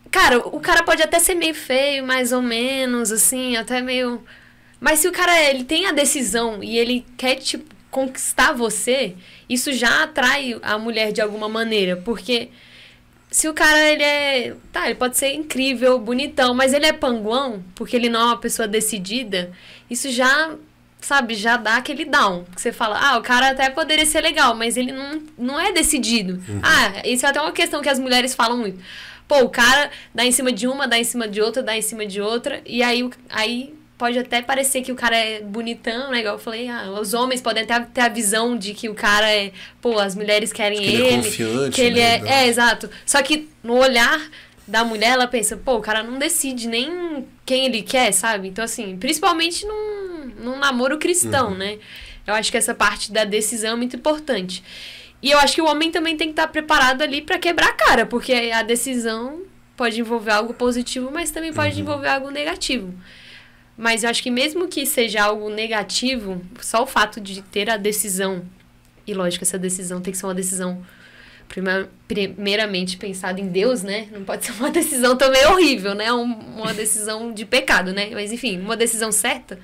Cara, o cara pode até ser meio feio, mais ou menos, assim, até meio... Mas se o cara, ele tem a decisão e ele quer, tipo, conquistar você... Isso já atrai a mulher de alguma maneira, porque se o cara, ele pode ser incrível, bonitão, mas ele é panguão, porque ele não é uma pessoa decidida, isso já, sabe, já dá aquele down. Que você fala, o cara até poderia ser legal, mas ele não é decidido. Uhum. Isso é até uma questão que as mulheres falam muito. Pô, o cara dá em cima de uma, dá em cima de outra, dá em cima de outra, e aí pode até parecer que o cara é bonitão, né? Igual eu falei, os homens podem até ter a visão de que o cara as mulheres querem ele. Ele é confiante, que ele né? Exato. Só que no olhar da mulher, ela pensa, o cara não decide nem quem ele quer, sabe? Então, assim, principalmente num namoro cristão, né? Eu acho que essa parte da decisão é muito importante. E eu acho que o homem também tem que estar preparado ali pra quebrar a cara, porque a decisão pode envolver algo positivo, mas também pode envolver algo negativo. Mas eu acho que mesmo que seja algo negativo, só o fato de ter a decisão, e lógico, essa decisão tem que ser uma decisão primeiramente pensada em Deus, né? Não pode ser uma decisão também horrível, né? Uma decisão de pecado, né? Mas enfim, uma decisão certa,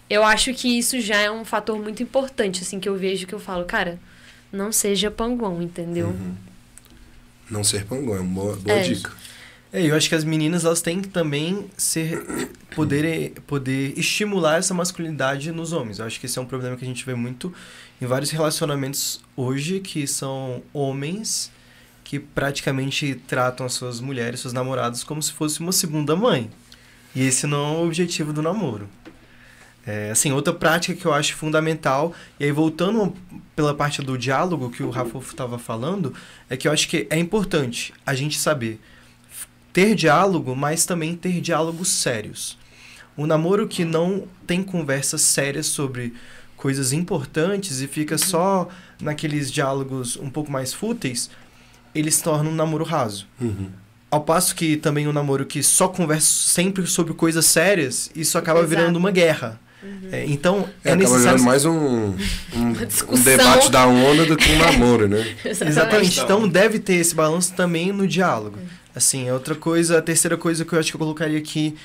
eu acho que isso já é um fator muito importante, assim, que eu vejo, que eu falo, cara, não seja panguão, entendeu? Não ser panguão, é uma boa dica. Eu acho que as meninas, elas têm que também poder estimular essa masculinidade nos homens. Eu acho que esse é um problema que a gente vê muito em vários relacionamentos hoje, que são homens que praticamente tratam as suas mulheres, suas namoradas, como se fosse uma segunda mãe. E esse não é o objetivo do namoro. Assim, outra prática que eu acho fundamental, e aí voltando pela parte do diálogo que o Rafa estava falando, é que eu acho que é importante a gente saber ter diálogo, mas também ter diálogos sérios. Um namoro que não tem conversas sérias sobre coisas importantes e fica só naqueles diálogos um pouco mais fúteis, ele se torna um namoro raso. Ao passo que também um namoro que só conversa sempre sobre coisas sérias, isso acaba virando uma guerra. Então, é necessário... Acaba virando mais um debate da onda do que um namoro, né? Exatamente. Então, deve ter esse balanço também no diálogo. Assim, a terceira coisa que eu acho que eu colocaria aqui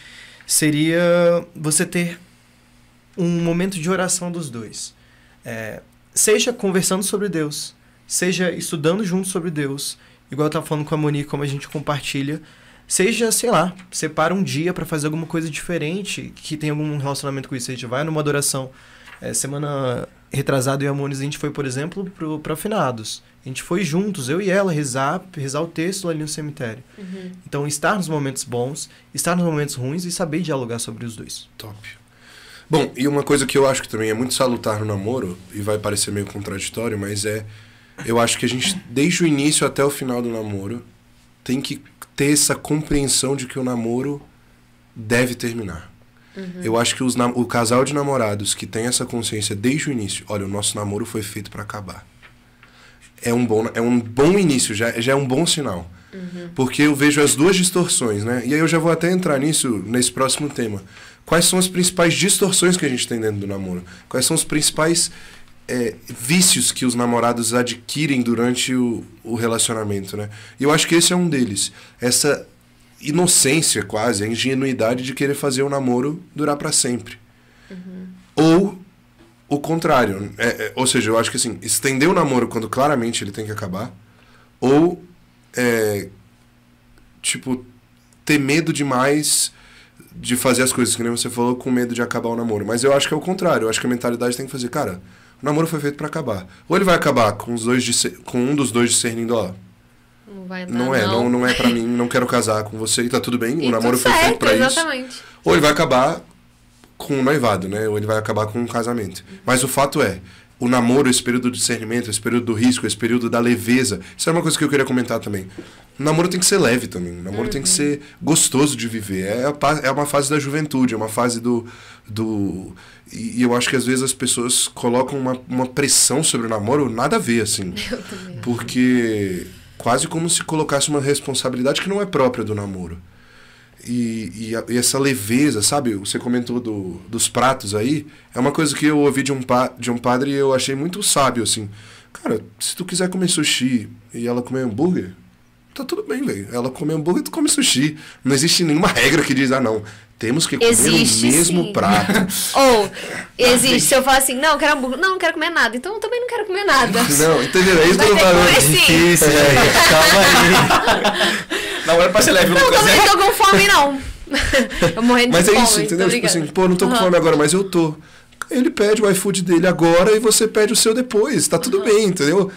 seria você ter um momento de oração dos dois. Seja conversando sobre Deus, seja estudando junto sobre Deus, igual eu estava falando com a Monique, como a gente compartilha, seja, sei lá, separa um dia para fazer alguma coisa diferente que tem algum relacionamento com isso. A gente vai numa adoração. Semana retrasada, eu e a Moniz, a gente foi, por exemplo, para Finados. A gente foi juntos, eu e ela, rezar o texto ali no cemitério. Então, estar nos momentos bons, estar nos momentos ruins e saber dialogar sobre os dois. Top. Bom, e uma coisa que eu acho que também é muito salutar no namoro, e vai parecer meio contraditório, mas eu acho que a gente, desde o início até o final do namoro, tem que ter essa compreensão de que o namoro deve terminar. Eu acho que o casal de namorados que tem essa consciência desde o início, olha, o nosso namoro foi feito para acabar. É um bom início, já é um bom sinal. Porque eu vejo as duas distorções, né? E aí eu já vou até entrar nesse próximo tema. Quais são as principais distorções que a gente tem dentro do namoro? Quais são os principais vícios que os namorados adquirem durante o relacionamento, né? E eu acho que esse é um deles. Essa inocência quase, a ingenuidade de querer fazer o namoro durar para sempre. Ou o contrário. Ou seja, eu acho que assim, estender o namoro quando claramente ele tem que acabar, ou ter medo demais de fazer as coisas, que nem você falou, com medo de acabar o namoro. Mas eu acho que é o contrário. Eu acho que a mentalidade tem que fazer, cara, o namoro foi feito para acabar. Ou ele vai acabar com um dos dois discernindo, ó, não vai dar, não é pra mim, não quero casar com você e tá tudo bem, o namoro foi feito pra exatamente. Isso. Ou ele vai acabar com um noivado, né? Ou ele vai acabar com um casamento. Mas o fato é, o namoro, esse período do discernimento, esse período do risco, esse período da leveza, isso é uma coisa que eu queria comentar também. O namoro tem que ser leve também, o namoro tem que ser gostoso de viver. É uma fase da juventude, é uma fase E eu acho que às vezes as pessoas colocam uma pressão sobre o namoro, nada a ver, assim. Eu também. Porque quase como se colocasse uma responsabilidade que não é própria do namoro. E essa leveza, sabe? Você comentou dos pratos aí. É uma coisa que eu ouvi de um padre e eu achei muito sábio, assim. Cara, se tu quiser comer sushi e ela comer hambúrguer, tá tudo bem, velho. Ela come hambúrguer e tu come sushi. Não existe nenhuma regra que diz, não, temos que comer o mesmo sim. prato. Ou, existe, se eu falar assim, não, eu quero hambúrguer, não quero comer nada, então eu também não quero comer nada. Não, entendeu? É isso que eu tô falando. Difícil, calma aí. Não era pra ser leve, Não, Lucas. também não tô com fome, não. Eu morrendo Mas de é fome. isso, entendeu? Tipo ligado. assim, não tô com fome agora, mas eu tô. Ele pede o iFood dele agora e você pede o seu depois. Tá tudo bem, entendeu?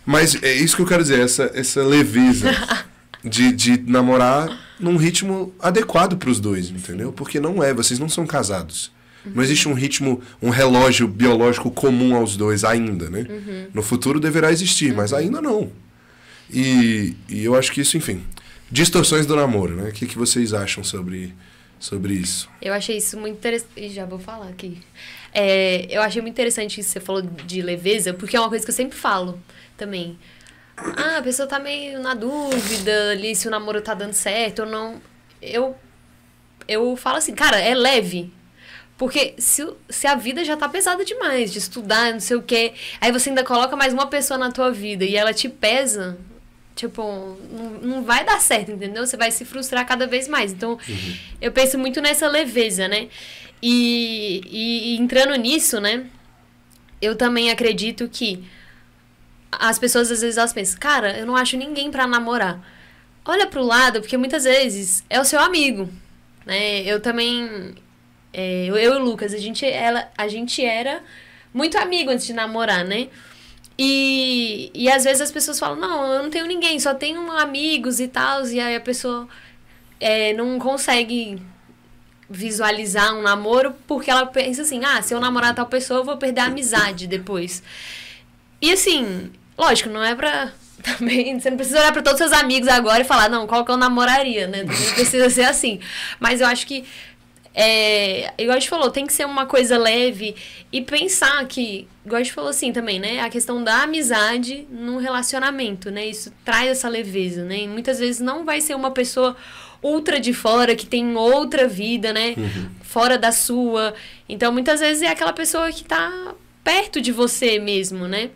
Mas é isso que eu quero dizer, essa leveza de namorar num ritmo adequado pros dois, entendeu? Porque vocês não são casados. Não existe um ritmo, um relógio biológico comum aos dois ainda, né? No futuro deverá existir, mas ainda não. E eu acho que isso, enfim, distorções do namoro, né? O que vocês acham sobre isso? Eu achei isso muito interessante. Já vou falar aqui. Eu achei muito interessante isso que você falou de leveza, porque é uma coisa que eu sempre falo também. A pessoa tá meio na dúvida ali se o namoro tá dando certo ou não. Eu falo assim, cara, é leve. Porque se a vida já tá pesada demais, de estudar, não sei o quê, aí você ainda coloca mais uma pessoa na tua vida e ela te pesa, tipo, não vai dar certo, entendeu? Você vai se frustrar cada vez mais. Então, eu penso muito nessa leveza, né? E entrando nisso, né? Eu também acredito que as pessoas, às vezes, elas pensam, cara, eu não acho ninguém pra namorar. Olha pro lado, porque muitas vezes é o seu amigo, né? Eu também... eu e o Lucas, a gente era muito amigo antes de namorar, né? E às vezes as pessoas falam, não, eu não tenho ninguém, só tenho amigos e tal. E aí a pessoa não consegue visualizar um namoro porque ela pensa assim, se eu namorar tal pessoa, eu vou perder a amizade depois. E assim, lógico, não é pra... Também, você não precisa olhar pra todos os seus amigos agora e falar, não, qual que eu namoraria, né? Não precisa ser assim. Mas eu acho que igual a gente falou, tem que ser uma coisa leve e pensar que, igual a gente falou assim também, né? A questão da amizade no relacionamento, né? Isso traz essa leveza, né? E muitas vezes não vai ser uma pessoa ultra de fora, que tem outra vida, né? Fora da sua. Então, muitas vezes é aquela pessoa que tá perto de você mesmo, né?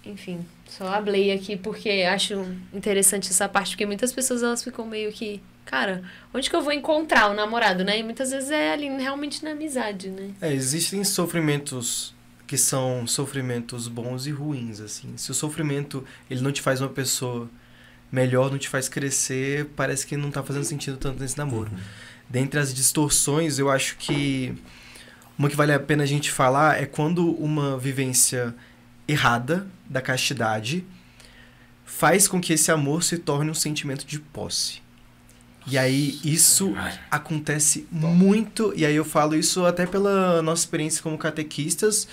Enfim, só hablei aqui porque acho interessante essa parte, porque muitas pessoas elas ficam meio que, cara, onde que eu vou encontrar o namorado, né? E muitas vezes é ali realmente na amizade, né? Existem sofrimentos que são sofrimentos bons e ruins, assim. Se o sofrimento, ele não te faz uma pessoa melhor, não te faz crescer, parece que não tá fazendo sentido tanto nesse namoro. Dentre as distorções, eu acho que uma que vale a pena a gente falar é quando uma vivência errada da castidade faz com que esse amor se torne um sentimento de posse. E aí isso acontece muito, e aí eu falo isso até pela nossa experiência como catequistas.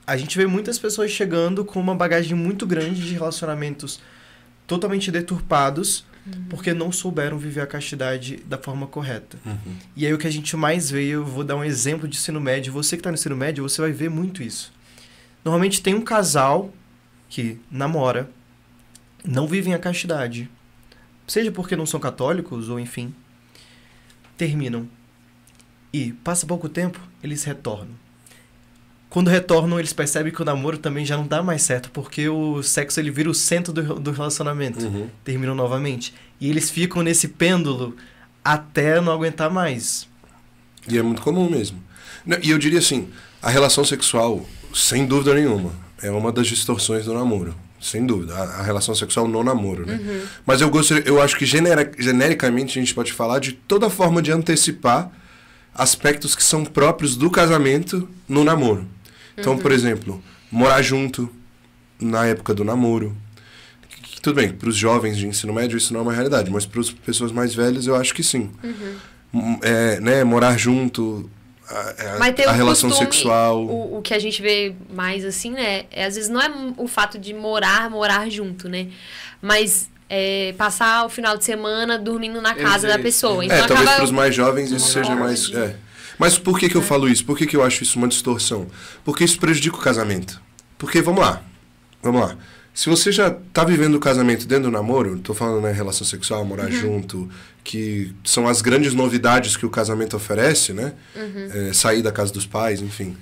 A gente vê muitas pessoas chegando com uma bagagem muito grande de relacionamentos totalmente deturpados, porque não souberam viver a castidade da forma correta. E aí o que a gente mais vê, eu vou dar um exemplo de ensino médio, você que está no ensino médio, você vai ver muito isso. Normalmente tem um casal que namora, não vivem a castidade, seja porque não são católicos, ou enfim, terminam. E passa pouco tempo, eles retornam. Quando retornam, eles percebem que o namoro também já não dá mais certo, porque o sexo ele vira o centro do relacionamento. Terminam novamente. E eles ficam nesse pêndulo até não aguentar mais. E é muito comum mesmo. E eu diria assim, a relação sexual, sem dúvida nenhuma, é uma das distorções do namoro. Sem dúvida. A relação sexual no namoro, né? Mas eu acho que genericamente a gente pode falar de toda forma de antecipar aspectos que são próprios do casamento no namoro. Então, por exemplo, morar junto na época do namoro. Tudo bem, para os jovens de ensino médio isso não é uma realidade, mas para as pessoas mais velhas eu acho que sim. Né, morar junto, a relação costume, sexual. O que a gente vê mais assim, né? Às vezes não é o fato de morar junto, né? Mas passar o final de semana dormindo na casa da pessoa. Então, talvez para os mais jovens isso seja mais... Mas por que eu falo isso? Por que eu acho isso uma distorção? Porque isso prejudica o casamento. Porque, vamos lá. Se você já está vivendo o casamento dentro do namoro, estou falando, né, relação sexual, morar junto, que são as grandes novidades que o casamento oferece, né? Sair da casa dos pais, enfim.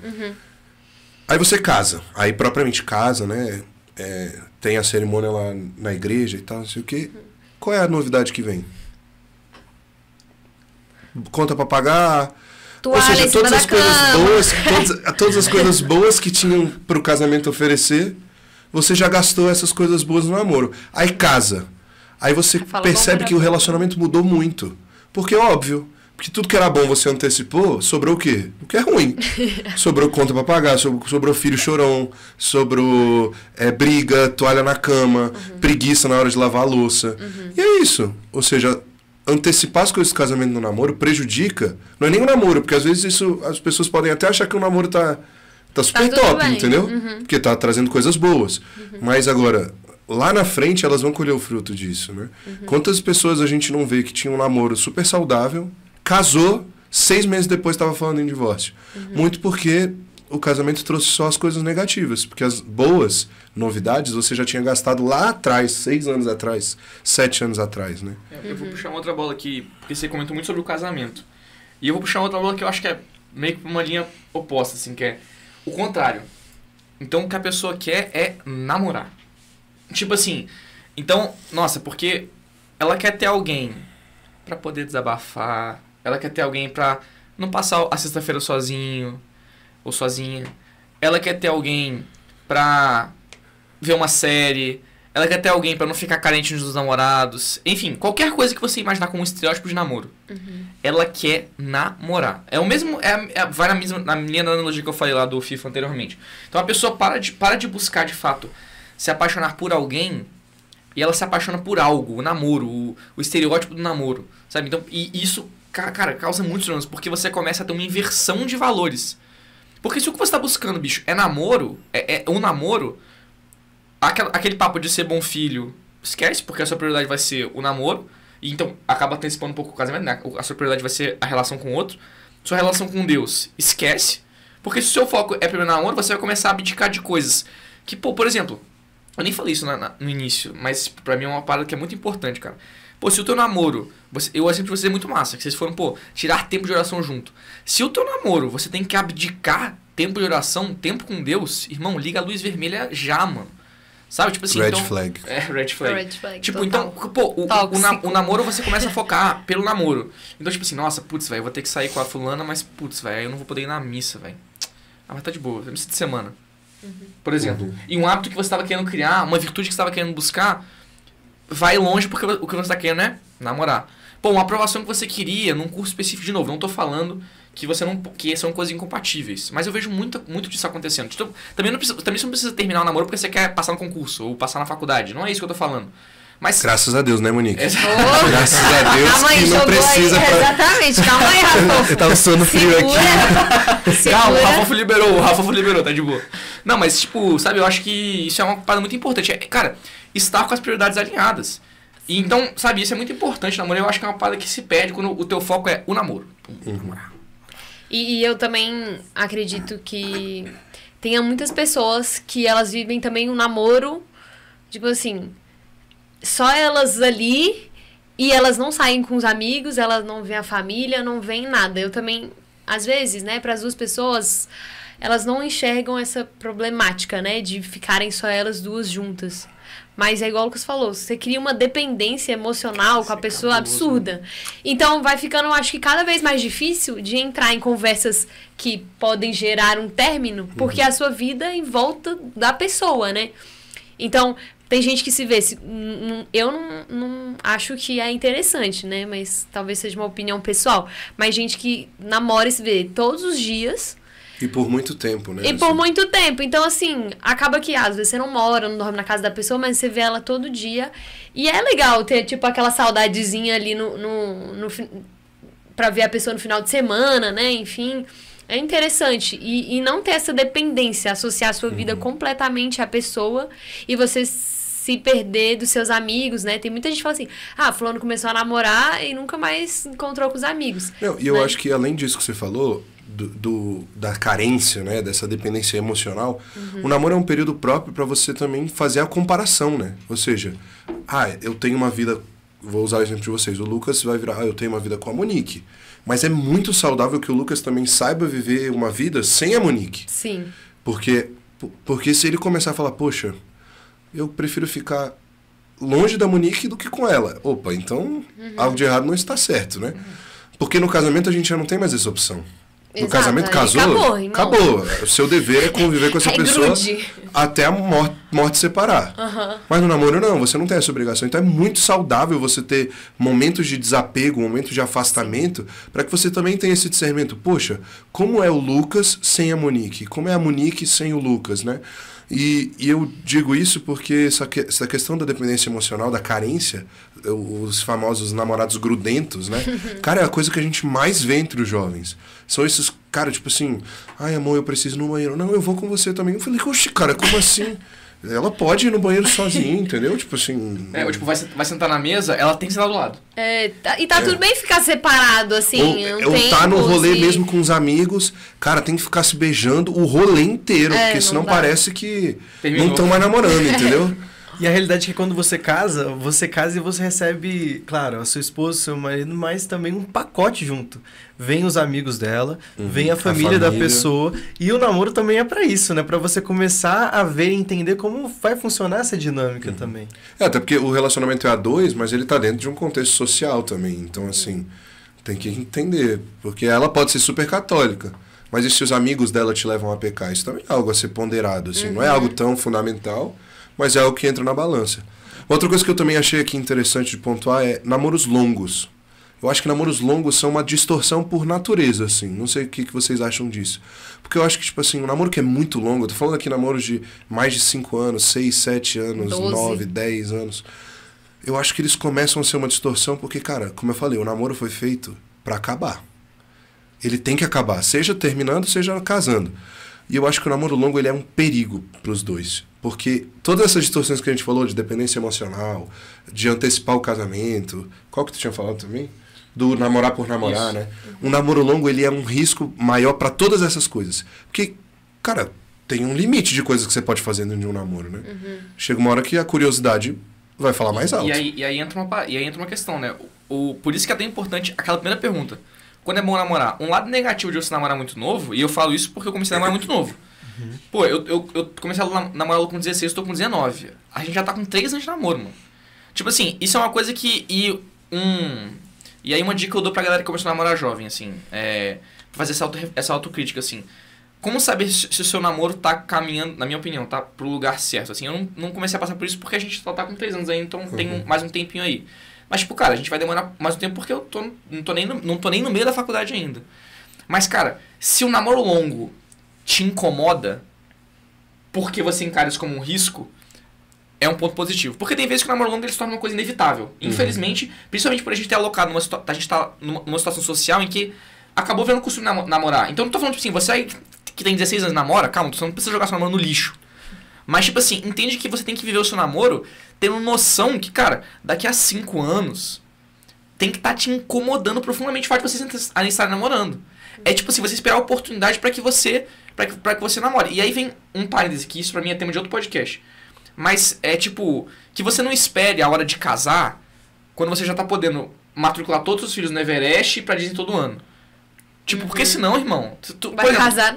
Aí você casa. Aí propriamente casa, né? Tem a cerimônia lá na igreja e tal, não sei o quê. Qual é a novidade que vem? Conta pra pagar. Ou seja, todas as coisas boas, todas as coisas boas que tinham pro casamento oferecer, você já gastou essas coisas boas no namoro. Aí casa. Aí você percebe que o relacionamento mudou muito. Porque, óbvio, porque tudo que era bom você antecipou, sobrou o quê? O que é ruim. Sobrou conta pra pagar, sobrou filho chorão, sobrou briga, toalha na cama, preguiça na hora de lavar a louça. E é isso. Ou seja, antecipar as coisas do casamento no namoro prejudica, não é nem o namoro, porque às vezes isso as pessoas podem até achar que o namoro tá super top, entendeu? Porque tá trazendo coisas boas. Mas agora, lá na frente elas vão colher o fruto disso, né? Quantas pessoas a gente não vê que tinha um namoro super saudável, casou, 6 meses depois estava falando em divórcio. Muito porque o casamento trouxe só as coisas negativas, porque as boas novidades você já tinha gastado lá atrás, 6 anos atrás, 7 anos atrás, né? Eu vou puxar uma outra bola aqui, porque você comentou muito sobre o casamento. E eu vou puxar uma outra bola que eu acho que é meio que uma linha oposta, assim, que é o contrário. Então, o que a pessoa quer é namorar. Tipo assim, então, nossa, porque ela quer ter alguém pra poder desabafar, ela quer ter alguém pra não passar a sexta-feira sozinho ou sozinha, ela quer ter alguém pra ver uma série, ela quer ter alguém pra não ficar carente dos namorados, enfim, qualquer coisa que você imaginar como um estereótipo de namoro. Ela quer namorar. É o mesmo, vai na linha da analogia que eu falei lá do FIFA anteriormente. Então a pessoa para de buscar de fato se apaixonar por alguém e ela se apaixona por algo, o namoro, o estereótipo do namoro, sabe? Então, e isso, cara, causa muitos problemas, porque você começa a ter uma inversão de valores. Porque se o que você tá buscando, bicho, é namoro, é um namoro, aquele papo de ser bom filho, esquece, porque a sua prioridade vai ser o namoro, E então acaba antecipando um pouco o casamento, né? A sua prioridade vai ser a relação com o outro. Sua relação com Deus, esquece. Porque se o seu foco é primeiro namoro, você vai começar a abdicar de coisas. Que, pô, por exemplo, eu nem falei isso no início, mas pra mim é uma parada que é muito importante, cara. Pô, se o teu namoro, eu exemplo de vocês é muito massa, que vocês foram, pô, tirar tempo de oração junto. Se o teu namoro, você tem que abdicar tempo de oração, tempo com Deus, irmão, liga a luz vermelha já, mano. Sabe, tipo assim, red flag. É, red flag. Red flag, tipo, total. então, pô, o namoro você começa a focar pelo namoro. Então, tipo assim, nossa, putz, velho, eu vou ter que sair com a fulana, mas, putz, velho, eu não vou poder ir na missa, velho. Ah, mas tá de boa, missa de semana. Por exemplo. E um hábito que você estava querendo criar, uma virtude que você estava querendo buscar, vai longe porque o que você está querendo é namorar. Pô, uma aprovação que você queria num curso específico, de novo, não tô falando que você não, que são coisas incompatíveis, mas eu vejo muito disso acontecendo. Então, também você não precisa terminar o namoro porque você quer passar no concurso ou passar na faculdade, não é isso que eu tô falando. Mas, graças a Deus, né, Monique? Oh, graças a Deus calma aí, que não precisa... Aí, exatamente, calma aí, Rafa. Tá suando frio aqui. Calma, o Rafa liberou, tá de boa. Não, mas tipo, sabe, eu acho que isso é uma parada muito importante. Cara, estar com as prioridades alinhadas. E então, sabe, isso é muito importante no namoro. Eu acho que é uma parada que se perde quando o teu foco é o namoro. E eu também acredito que tenha muitas pessoas que elas vivem também um namoro, tipo assim, só elas ali e elas não saem com os amigos, elas não veem a família, não veem nada. Eu também, às vezes, né, para as duas pessoas, elas não enxergam essa problemática, né, de ficarem só elas duas juntas. Mas é igual o Lucas falou, você cria uma dependência emocional com a pessoa absurda. Então vai ficando, eu acho que cada vez mais difícil de entrar em conversas que podem gerar um término, porque a sua vida é em volta da pessoa, né? Então, tem gente que se vê, eu não acho que é interessante, né? Mas talvez seja uma opinião pessoal. Mas gente que namora e se vê todos os dias... E por muito tempo, né? E por muito tempo. Então, assim, acaba que às vezes você não mora, não dorme na casa da pessoa, mas você vê ela todo dia. E é legal ter, tipo, aquela saudadezinha ali pra ver a pessoa no final de semana, né? Enfim, é interessante. E não ter essa dependência, associar a sua vida completamente à pessoa e você se perder dos seus amigos, né? Tem muita gente que fala assim, fulano começou a namorar e nunca mais encontrou com os amigos. Não, e eu acho que além disso que você falou... da carência, né, dessa dependência emocional, o namoro é um período próprio para você também fazer a comparação, né? Ou seja, eu tenho uma vida, vou usar o exemplo de vocês, o Lucas vai virar, eu tenho uma vida com a Monique, mas é muito saudável que o Lucas também saiba viver uma vida sem a Monique. Sim. Porque se ele começar a falar, poxa, eu prefiro ficar longe da Monique do que com ela. Opa, então algo de errado não está certo, né? Porque no casamento a gente já não tem mais essa opção. No casamento casou, acabou. O seu dever é conviver com essa pessoa até a morte separar. Mas no namoro não, você não tem essa obrigação. Então é muito saudável você ter momentos de desapego, momentos de afastamento, para que você também tenha esse discernimento. Poxa, como é o Lucas sem a Monique? Como é a Monique sem o Lucas, né? E eu digo isso porque essa questão da dependência emocional, da carência, os famosos namorados grudentos, né? Cara, é a coisa que a gente mais vê entre os jovens. São esses, cara, tipo assim, amor, eu preciso ir no banheiro. Não, eu vou com você também. Eu falei, oxe, cara, como assim? Ela pode ir no banheiro sozinha, entendeu? Tipo assim... tipo, vai sentar na mesa, ela tem que sentar do lado. E tá tudo bem ficar separado, assim, ou tá no rolê mesmo com os amigos, cara, tem que ficar se beijando o rolê inteiro, porque senão parece que não estão mais namorando, entendeu? E a realidade é que quando você casa e você recebe, claro, a sua esposa, seu marido, mas também um pacote junto. Vem os amigos dela, vem a família da pessoa, e o namoro também é pra isso, né? Pra você começar a ver e entender como vai funcionar essa dinâmica também. Até porque o relacionamento é a dois, mas ele tá dentro de um contexto social também. Então, assim, tem que entender. Porque ela pode ser super católica, mas e se os amigos dela te levam a pecar? Isso também é algo a ser ponderado, assim. Não é algo tão fundamental, mas é algo que entra na balança. Outra coisa que eu também achei aqui interessante de pontuar é namoros longos. Eu acho que namoros longos são uma distorção por natureza, assim. Não sei o que vocês acham disso. Porque eu acho que, tipo assim, um namoro que é muito longo... Eu tô falando aqui namoros de mais de 5 anos, 6, 7 anos, 12. 9, 10 anos. Eu acho que eles começam a ser uma distorção porque, cara, como eu falei, o namoro foi feito pra acabar. Ele tem que acabar, seja terminando, seja casando. E eu acho que o namoro longo ele é um perigo pros dois. Porque todas essas distorções que a gente falou, de dependência emocional, de antecipar o casamento... Qual que tu tinha falado também? Do namorar por namorar, né? Um namoro longo, ele é um risco maior para todas essas coisas. Porque, cara, tem um limite de coisas que você pode fazer dentro de um namoro, né? Chega uma hora que a curiosidade vai falar mais alto. E aí entra uma questão, né? Por isso que é tão importante aquela primeira pergunta. Quando é bom namorar? Um lado negativo de você namorar muito novo, e eu falo isso porque eu comecei a namorar muito novo. Pô, eu comecei a namorar com 16, eu tô com 19. A gente já tá com 3 anos de namoro, mano. Tipo assim, isso é uma coisa que... E aí uma dica que eu dou pra galera que começou a namorar jovem, assim, fazer essa autocrítica, assim. Como saber se o seu namoro tá caminhando, na minha opinião, tá pro lugar certo, assim. Eu não comecei a passar por isso porque a gente só tá com 3 anos aí, então tem mais um tempinho aí. Mas, tipo, cara, a gente vai demorar mais um tempo porque eu não tô nem no meio da faculdade ainda. Mas, cara, se o namoro longo te incomoda porque você encara isso como um risco, é um ponto positivo. Porque tem vezes que o namoro longo ele se torna uma coisa inevitável. Infelizmente, principalmente por a gente ter alocado a gente tá numa situação social em que acabou vendo o costume namorar. Então, não tô falando, tipo assim, você aí que tem 16 anos namora, calma, você não precisa jogar seu namoro no lixo. Mas, tipo assim, entende que você tem que viver o seu namoro tendo noção que, cara, daqui a 5 anos tem que estar te incomodando profundamente o fato de vocês estarem namorando. É tipo assim, você esperar a oportunidade pra que você namore. E aí vem um parêntese, que isso pra mim é tema de outro podcast. Mas é tipo, que você não espere a hora de casar quando você já tá podendo matricular todos os filhos no Everest pra Disney todo ano. Tipo, porque senão, irmão... Vai casar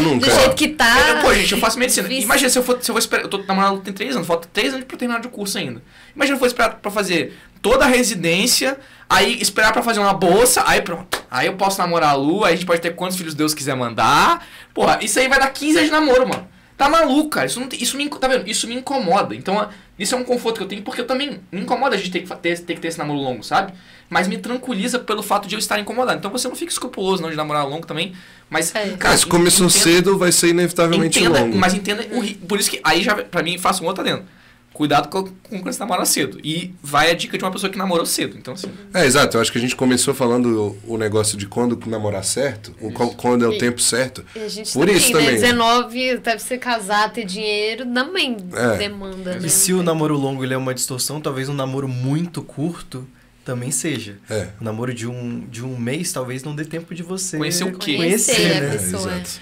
nunca. Do jeito que tá... Pô, gente, eu faço medicina. Difícil. Imagina se eu vou esperar... Eu tô namorando tem 3 anos, falta 3 anos pra terminar de curso ainda. Imagina se eu for esperar pra fazer toda a residência, aí esperar pra fazer uma bolsa, aí pronto. Aí eu posso namorar a Lu, aí a gente pode ter quantos filhos Deus quiser mandar. Porra, isso aí vai dar 15 anos de namoro, mano. Tá maluco, cara. Tá vendo? Isso me incomoda. Então, isso é um conforto que eu tenho, porque eu também... Me incomoda a gente ter que ter esse namoro longo, sabe? Mas me tranquiliza pelo fato de eu estar incomodado. Então você não fica escrupuloso não de namorar longo também. Mas, cara, se começou cedo, vai ser inevitavelmente longo. Mas entenda, por isso que aí já, pra mim, faço um outro adendo. Cuidado com quando você namora cedo. E vai a dica de uma pessoa que namorou cedo. Então, assim... exato. Eu acho que a gente começou falando o negócio de quando namorar certo, quando é o tempo certo. E a gente por isso também. 19, deve ser casar, ter dinheiro, também demanda, né? E se o namoro longo ele é uma distorção, talvez um namoro muito curto também seja. Um namoro de um mês talvez não dê tempo de você conhecer o quê? Conhecer né? a pessoa. Exato.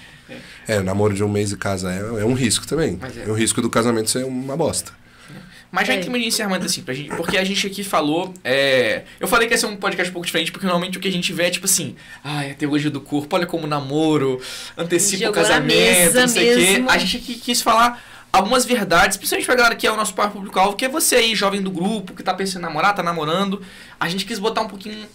O namoro de um mês e casa é um risco também. É um risco do casamento ser uma bosta. Mas já entramos em encerramento assim, porque a gente aqui falou... eu falei que ia ser um podcast um pouco diferente, porque normalmente o que a gente vê é tipo assim... a teologia do corpo, olha como namoro, antecipa o casamento, não sei o quê. A gente aqui quis falar algumas verdades, principalmente pra galera que é o nosso par público-alvo, que é você aí, jovem do grupo, que tá pensando em namorar, tá namorando. A gente quis botar um pouquinho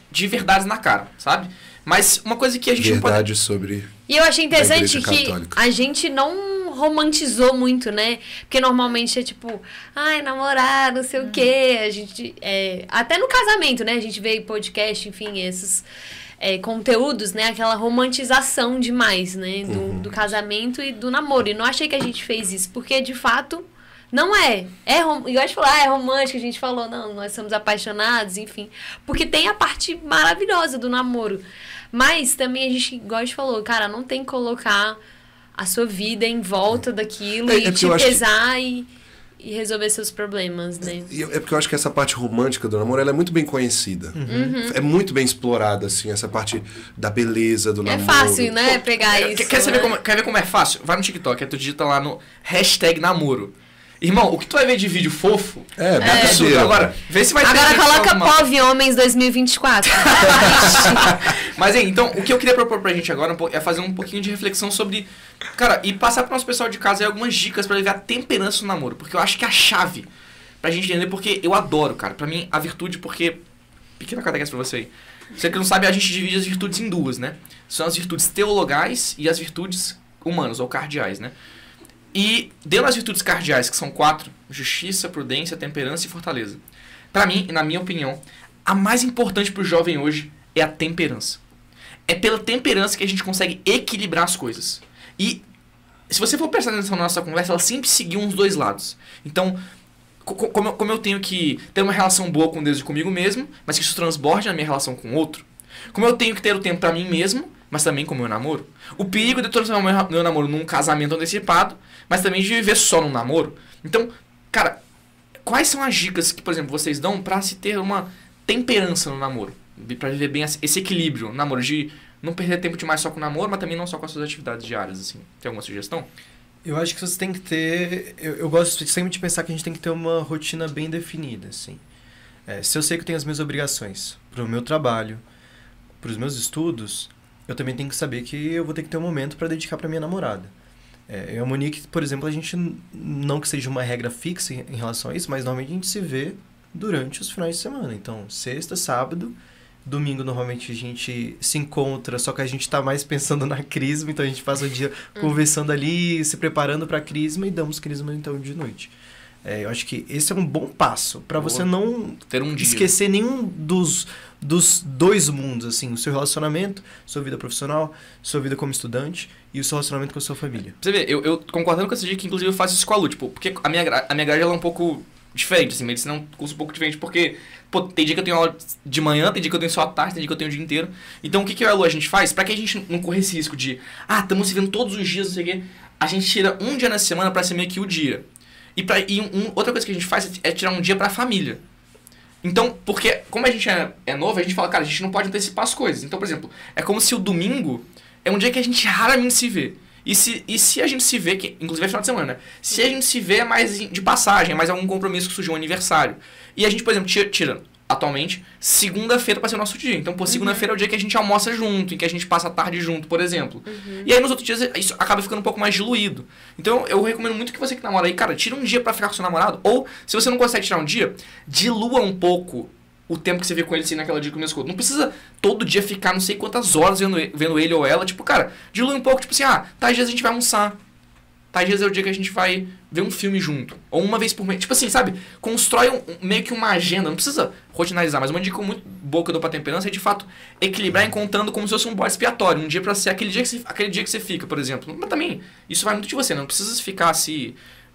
de verdades na cara, sabe? Mas uma coisa que a gente Verdade sobre... E eu achei interessante que a gente não romantizou muito, né? Porque normalmente é tipo, namorar, não sei o quê. A gente, até no casamento, né? A gente vê podcast, enfim, esses conteúdos, né? Aquela romantização demais, né? Do casamento e do namoro. E não achei que a gente fez isso, porque de fato não é. Igual a gente falou, é romântico, a gente falou, não, nós somos apaixonados, enfim. Porque tem a parte maravilhosa do namoro. Mas também a gente, igual a gente falou, cara, não tem que colocar a sua vida em volta daquilo e te pesar e resolver seus problemas, né? É porque eu acho que essa parte romântica do namoro, ela é muito bem conhecida. É muito bem explorada, assim, essa parte da beleza do namoro. É fácil, né, pegar isso. Quer ver como é fácil? Vai no TikTok, aí tu digita lá no #namoro. Irmão, o que tu vai ver de vídeo fofo é absurdo. Agora, vê se vai ter... Agora coloca POV Homens 2024. Mas, então, o que eu queria propor pra gente agora é fazer um pouquinho de reflexão sobre... Cara, e passar pro nosso pessoal de casa aí algumas dicas pra levar a temperança no namoro. Porque eu acho que é a chave pra gente entender, porque eu adoro, cara. Pra mim, a virtude, porque... Pequena catequese pra você aí. Você que não sabe, a gente divide as virtudes em duas, né? São as virtudes teologais e as virtudes humanas, ou cardeais, né? E dentro das virtudes cardeais, que são 4, justiça, prudência, temperança e fortaleza. Pra mim, e na minha opinião, a mais importante pro jovem hoje é a temperança. É pela temperança que a gente consegue equilibrar as coisas. E se você for prestar atenção na nossa conversa, ela sempre seguiu uns dois lados. Então, como eu tenho que ter uma relação boa com Deus e comigo mesmo, mas que isso transborde na minha relação com o outro. Como eu tenho que ter o tempo pra mim mesmo, mas também com o meu namoro. O perigo de eu transformar meu namoro num casamento antecipado, mas também de viver só num namoro. Então, cara, quais são as dicas que, por exemplo, vocês dão pra se ter uma temperança no namoro? Pra viver bem esse equilíbrio no namoro, de não perder tempo demais só com o namoro, mas também não só com as suas atividades diárias, assim. Tem alguma sugestão? Eu acho que você tem que ter... Eu gosto sempre de pensar que a gente tem que ter uma rotina bem definida, assim. Se eu sei que eu tenho as minhas obrigações pro meu trabalho, pros meus estudos, eu também tenho que saber que eu vou ter que ter um momento para dedicar pra minha namorada. Eu e a Monique, por exemplo, a gente, não que seja uma regra fixa em relação a isso, mas normalmente a gente se vê durante os finais de semana. Então, sexta, sábado, domingo normalmente a gente se encontra, só que a gente tá mais pensando na crisma, então a gente passa o dia conversando ali, se preparando pra crisma e damos crisma então de noite. Eu acho que esse é um bom passo para você não ter um dia. Esquecer nenhum dos dois mundos, assim, o seu relacionamento, sua vida profissional, sua vida como estudante e o seu relacionamento com a sua família. Você vê, eu concordando com essa dica, que inclusive eu faço isso com a Lu, tipo, porque a minha grade ela é um pouco diferente, assim, medicina é um curso um pouco diferente, porque, pô, tem dia que eu tenho aula de manhã, tem dia que eu tenho só à tarde, tem dia que eu tenho o dia inteiro. Então, o que eu e a Lu a gente faz? Pra que a gente não correr esse risco de, estamos se vendo todos os dias, não sei o quê, a gente tira um dia na semana pra ser meio que o dia. Outra coisa que a gente faz é tirar um dia pra família. Então, porque como a gente é novo, a gente fala, cara, a gente não pode antecipar as coisas. Então, por exemplo, é como se o domingo é um dia que a gente raramente se vê. E se a gente se vê, que inclusive é final de semana, né? Se a gente se vê é mais de passagem, é mais algum compromisso que surgiu, um aniversário. E a gente, por exemplo, tira atualmente, segunda-feira para ser o nosso dia. Então, pô, segunda-feira é o dia que a gente almoça junto, em que a gente passa a tarde junto, por exemplo. E aí, nos outros dias, isso acaba ficando um pouco mais diluído. Então, eu recomendo muito que você que namora aí, cara, tira um dia para ficar com seu namorado. Ou, se você não consegue tirar um dia, dilua um pouco o tempo que você vê com ele, assim, naquela dia que eu me escuto. Não precisa todo dia ficar não sei quantas horas vendo ele ou ela. Tipo, cara, dilui um pouco, tipo assim, tais dias a gente vai almoçar. Tais dias é o dia que a gente vai ver um filme junto. Ou uma vez por mês. Tipo assim, sabe? Constrói meio que uma agenda. Não precisa rotinalizar, mas uma dica muito boa que eu dou pra temperança é, de fato, equilibrar encontrando como se fosse um bode expiatório. Um dia pra ser aquele dia que você fica, por exemplo. Mas também, isso vai muito de você, né? Não precisa ficar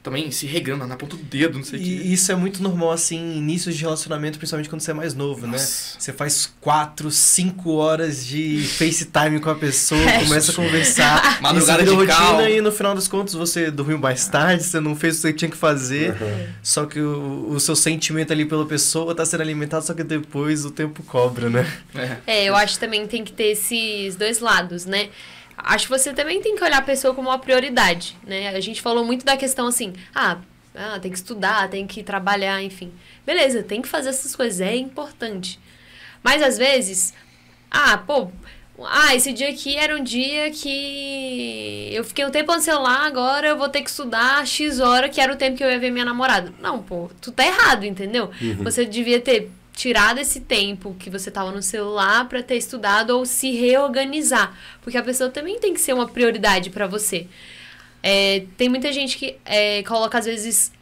também se regando na ponta do dedo, não sei o que. E isso é muito normal, assim, inícios de relacionamento, principalmente quando você é mais novo, né? Você faz 4, 5 horas de FaceTime com a pessoa, começa a conversar, madrugada de rotina cal. E no final das contas você dormiu mais tarde, você não fez o que você tinha que fazer, só que o seu sentimento ali pela pessoa tá sendo alimentado, só que depois o tempo cobra, né? Eu acho que também tem que ter esses dois lados, né? Acho que você também tem que olhar a pessoa como uma prioridade, né? A gente falou muito da questão assim, tem que estudar, tem que trabalhar, enfim. Beleza, tem que fazer essas coisas, é importante. Mas às vezes, esse dia aqui era um dia que eu fiquei um tempo no celular, agora eu vou ter que estudar X hora, que era o tempo que eu ia ver minha namorada. Não, pô, tu tá errado, entendeu? Você devia ter tirado esse tempo que você tava no celular pra ter estudado ou se reorganizar. Porque a pessoa também tem que ser uma prioridade pra você. Tem muita gente que coloca, às vezes,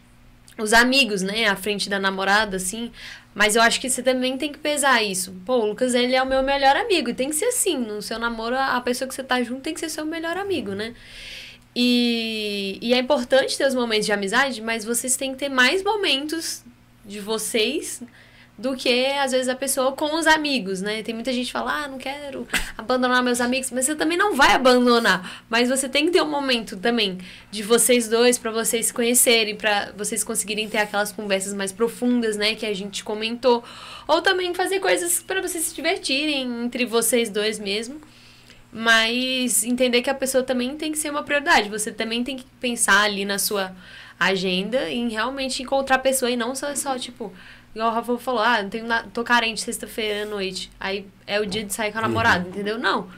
os amigos, né, à frente da namorada, assim. Mas eu acho que você também tem que pesar isso. Pô, o Lucas, ele é o meu melhor amigo. E tem que ser assim. No seu namoro, a pessoa que você tá junto tem que ser seu melhor amigo, né? E é importante ter os momentos de amizade, mas vocês têm que ter mais momentos de vocês do que, às vezes, a pessoa com os amigos, né? Tem muita gente que fala, não quero abandonar meus amigos, mas você também não vai abandonar. Mas você tem que ter um momento também de vocês dois, pra vocês se conhecerem, pra vocês conseguirem ter aquelas conversas mais profundas, né? Que a gente comentou. Ou também fazer coisas pra vocês se divertirem entre vocês dois mesmo. Mas entender que a pessoa também tem que ser uma prioridade. Você também tem que pensar ali na sua agenda em realmente encontrar a pessoa e não só tipo... Igual o Rafa falou, tô carente sexta-feira à noite. Aí é o dia de sair com a namorada, entendeu? Não.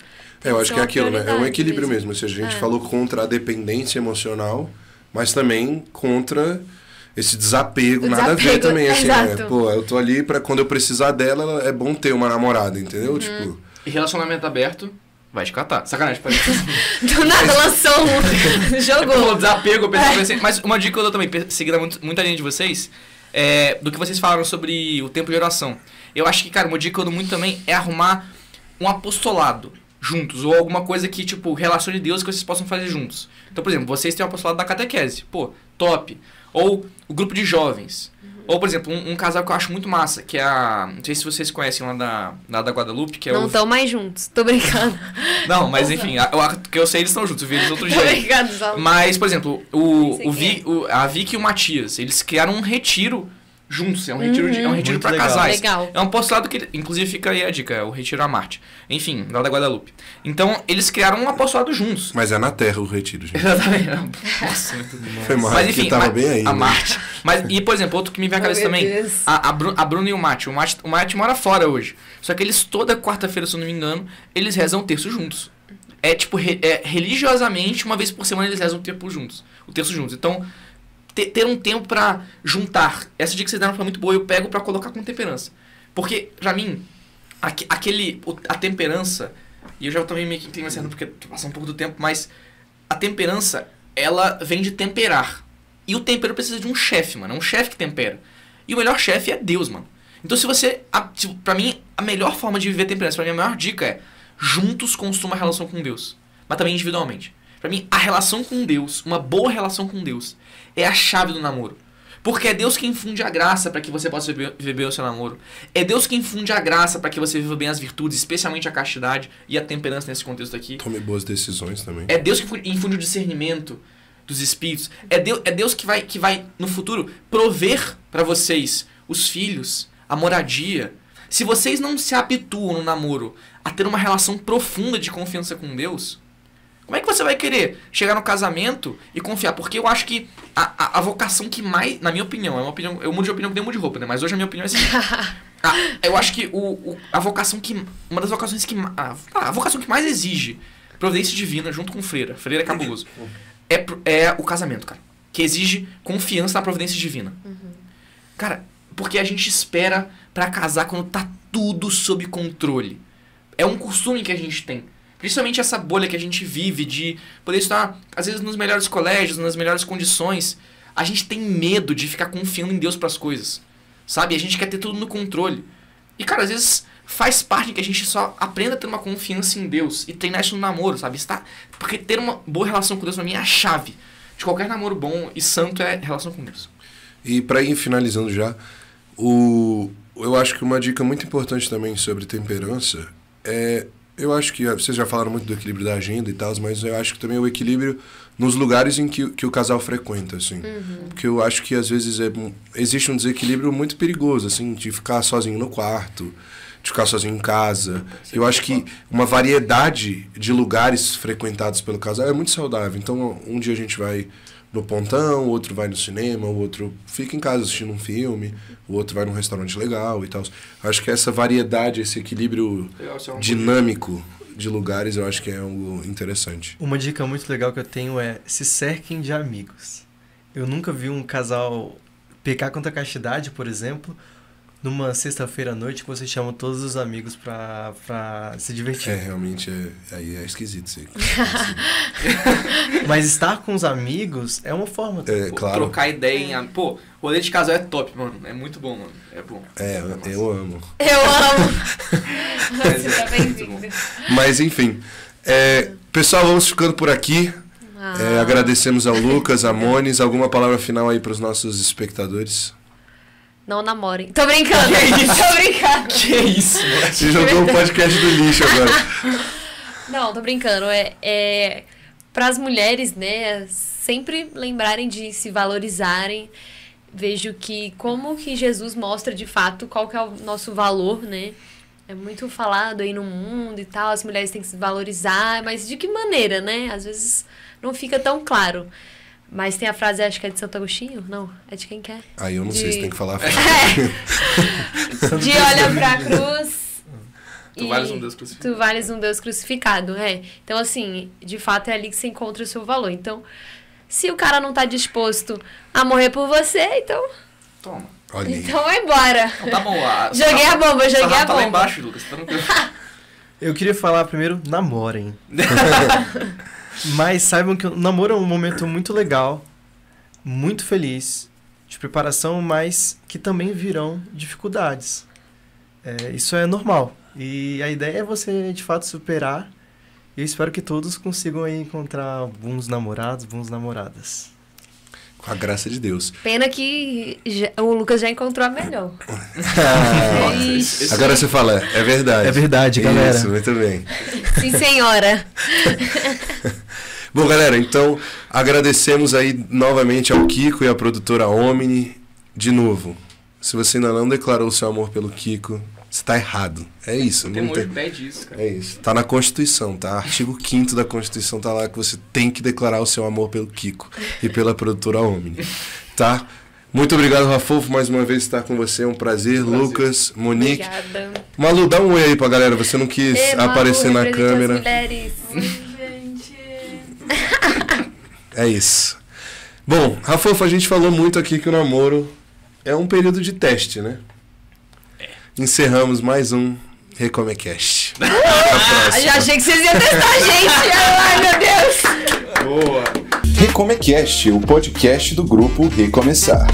Eu acho que é aquilo, né? É um equilíbrio mesmo. A gente falou contra a dependência emocional, mas também contra esse desapego, nada a ver também. Assim, né? Pô, eu tô ali pra quando eu precisar dela, é bom ter uma namorada, entendeu? Tipo... E relacionamento aberto, vai te catar. Sacanagem, pode. Do nada lançou jogou. Desapego, eu pensei assim. Mas uma dica que eu dou também, seguida muita linha de vocês... do que vocês falaram sobre o tempo de oração. Eu acho que, cara, uma dica que eu dou muito também é arrumar um apostolado juntos, ou alguma coisa que, tipo, relacione Deus que vocês possam fazer juntos. Então, por exemplo, vocês têm o apostolado da catequese. Pô, top. Ou o grupo de jovens. Ou, por exemplo, um casal que eu acho muito massa, que é a... Não sei se vocês conhecem lá da Guadalupe, que é Não estão mais juntos, tô brincando. Não, mas enfim, que eu sei eles estão juntos, eu vi eles outro dia. Tô brincando, só. Mas, por exemplo, a Vicky e o Matias, eles criaram um retiro juntos. É um retiro, é um retiro para casais. Legal. É um apostolado que, inclusive, fica aí a dica, é o Retiro à Marte. Enfim, lá da Guadalupe. Então, eles criaram um apostolado juntos. Mas é na Terra o retiro, gente. Exatamente. Nossa, muito Foi mal, mas enfim, tava bem aí. A Marte. Mas, e, por exemplo, outro que me vem à cabeça também, a Bruna e o Mate. O Mate mora fora hoje. Só que eles, toda quarta-feira, se eu não me engano, eles rezam o terço juntos. É tipo, religiosamente, uma vez por semana eles rezam o terço juntos. Então, ter um tempo pra juntar. Essa dica que vocês deram foi muito boa, eu pego pra colocar com temperança. Porque, pra mim, a temperança, e eu já também meio que tenho certo porque passar um pouco do tempo, mas a temperança, ela vem de temperar. E o tempero precisa de um chefe, mano. É um chefe que tempera. E o melhor chefe é Deus, mano. Então, se você... Pra mim, a melhor forma de viver temperança, pra mim, a maior dica é juntos construa uma relação com Deus. Mas também individualmente. Pra mim, a relação com Deus, uma boa relação com Deus, é a chave do namoro. Porque é Deus que infunde a graça para que você possa viver bem o seu namoro. É Deus que infunde a graça para que você viva bem as virtudes, especialmente a castidade e a temperança nesse contexto aqui. Tome boas decisões também. É Deus que infunde o discernimento dos espíritos. É Deus que vai, no futuro, prover para vocês os filhos, a moradia. Se vocês não se habituam no namoro a ter uma relação profunda de confiança com Deus, como é que você vai querer chegar no casamento e confiar? Porque eu acho que a vocação que mais... Na minha opinião, eu mudo de opinião que nem mudo de roupa, né? Mas hoje a minha opinião é assim. Eu acho que a vocação que... Uma das vocações que... A vocação que mais exige providência divina junto com freira. Freira é cabuloso. É o casamento, cara. Que exige confiança na providência divina. Cara, porque a gente espera pra casar quando tá tudo sob controle. É um costume que a gente tem. Principalmente essa bolha que a gente vive de poder estudar, às vezes, nos melhores colégios, nas melhores condições. A gente tem medo de ficar confiando em Deus pras coisas. Sabe? A gente quer ter tudo no controle. E, cara, às vezes faz parte que a gente só aprenda a ter uma confiança em Deus e treinar isso no namoro, sabe? Porque ter uma boa relação com Deus, pra mim, é a chave de qualquer namoro bom e santo é relação com Deus. E pra ir finalizando já, eu acho que uma dica muito importante também sobre temperança é... Eu acho que vocês já falaram muito do equilíbrio da agenda e tal, mas eu acho que também o equilíbrio nos lugares em que o casal frequenta, assim. Porque eu acho que às vezes existe um desequilíbrio muito perigoso, assim, de ficar sozinho no quarto, de ficar sozinho em casa. Eu acho que uma variedade de lugares frequentados pelo casal é muito saudável. Então, um dia a gente vai no pontão, o outro vai no cinema, o outro fica em casa assistindo um filme, o outro vai num restaurante legal e tal. Acho que essa variedade, esse equilíbrio dinâmico de lugares, eu acho que é algo interessante. Uma dica muito legal que eu tenho é se cerquem de amigos. Eu nunca vi um casal pecar contra a castidade, por exemplo, numa sexta-feira à noite que você chama todos os amigos pra se divertir. Realmente, aí é esquisito isso aí. Mas estar com os amigos é uma forma. Claro. Trocar ideia em... Pô, rolê de casal é top, mano. É muito bom, mano. É bom. Eu amo. Eu amo. Você tá bem-vindo. Mas, enfim. Pessoal, vamos ficando por aqui. Agradecemos ao Lucas, a Mones. Alguma palavra final aí para os nossos espectadores? Não namorem. Tô brincando. Tô brincando. Que isso, mano? Você jogou o podcast do lixo agora. Não, tô brincando. Para as mulheres, né, sempre lembrarem de se valorizarem. Vejo que como que Jesus mostra de fato qual que é o nosso valor, né? É muito falado aí no mundo e tal, as mulheres têm que se valorizar, mas de que maneira, né? Às vezes não fica tão claro. Mas tem a frase, acho que é de Santo Agostinho? Não, é de quem que é? Aí eu não sei se tem que falar a frase. De olha pra cruz. Tu vales um Deus crucificado. Tu vales um Deus crucificado, Então, assim, de fato é ali que você encontra o seu valor. Então, se o cara não tá disposto a morrer por você, então... Toma. Olha aí. Então vai embora. Então tá bom. Joguei a bomba. Tá lá embaixo, Lucas. Tá tranquilo. Eu queria falar primeiro, namorem. Mas saibam que o namoro é um momento muito legal, muito feliz, de preparação, mas que também virão dificuldades. Isso é normal. E a ideia é você, de fato, superar. E eu espero que todos consigam aí encontrar bons namorados, bons namoradas. Com a graça de Deus. Pena que o Lucas já encontrou a melhor. Agora você fala, é verdade. É verdade, galera. Isso, muito bem. Sim, senhora. Bom, galera, então agradecemos aí novamente ao Kiko e à produtora Omni. De novo, se você ainda não declarou o seu amor pelo Kiko, você tá errado. É isso. Não pede isso, cara. É isso. Tá na Constituição, tá? Artigo 5º da Constituição tá lá que você tem que declarar o seu amor pelo Kiko e pela produtora Omni, tá? Muito obrigado, Rafofo, mais uma vez estar com você. É um prazer. Lucas, Monique. Obrigada. Malu, dá um oi aí pra galera. Você não quis aparecer na câmera. As mulheres. Oi, gente. É isso. Bom, Rafofo, a gente falou muito aqui que o namoro é um período de teste, né? Encerramos mais um Recomecast. Já achei que vocês iam testar a gente. Ai, meu Deus. Boa. Recomecast, o podcast do grupo Recomeçar.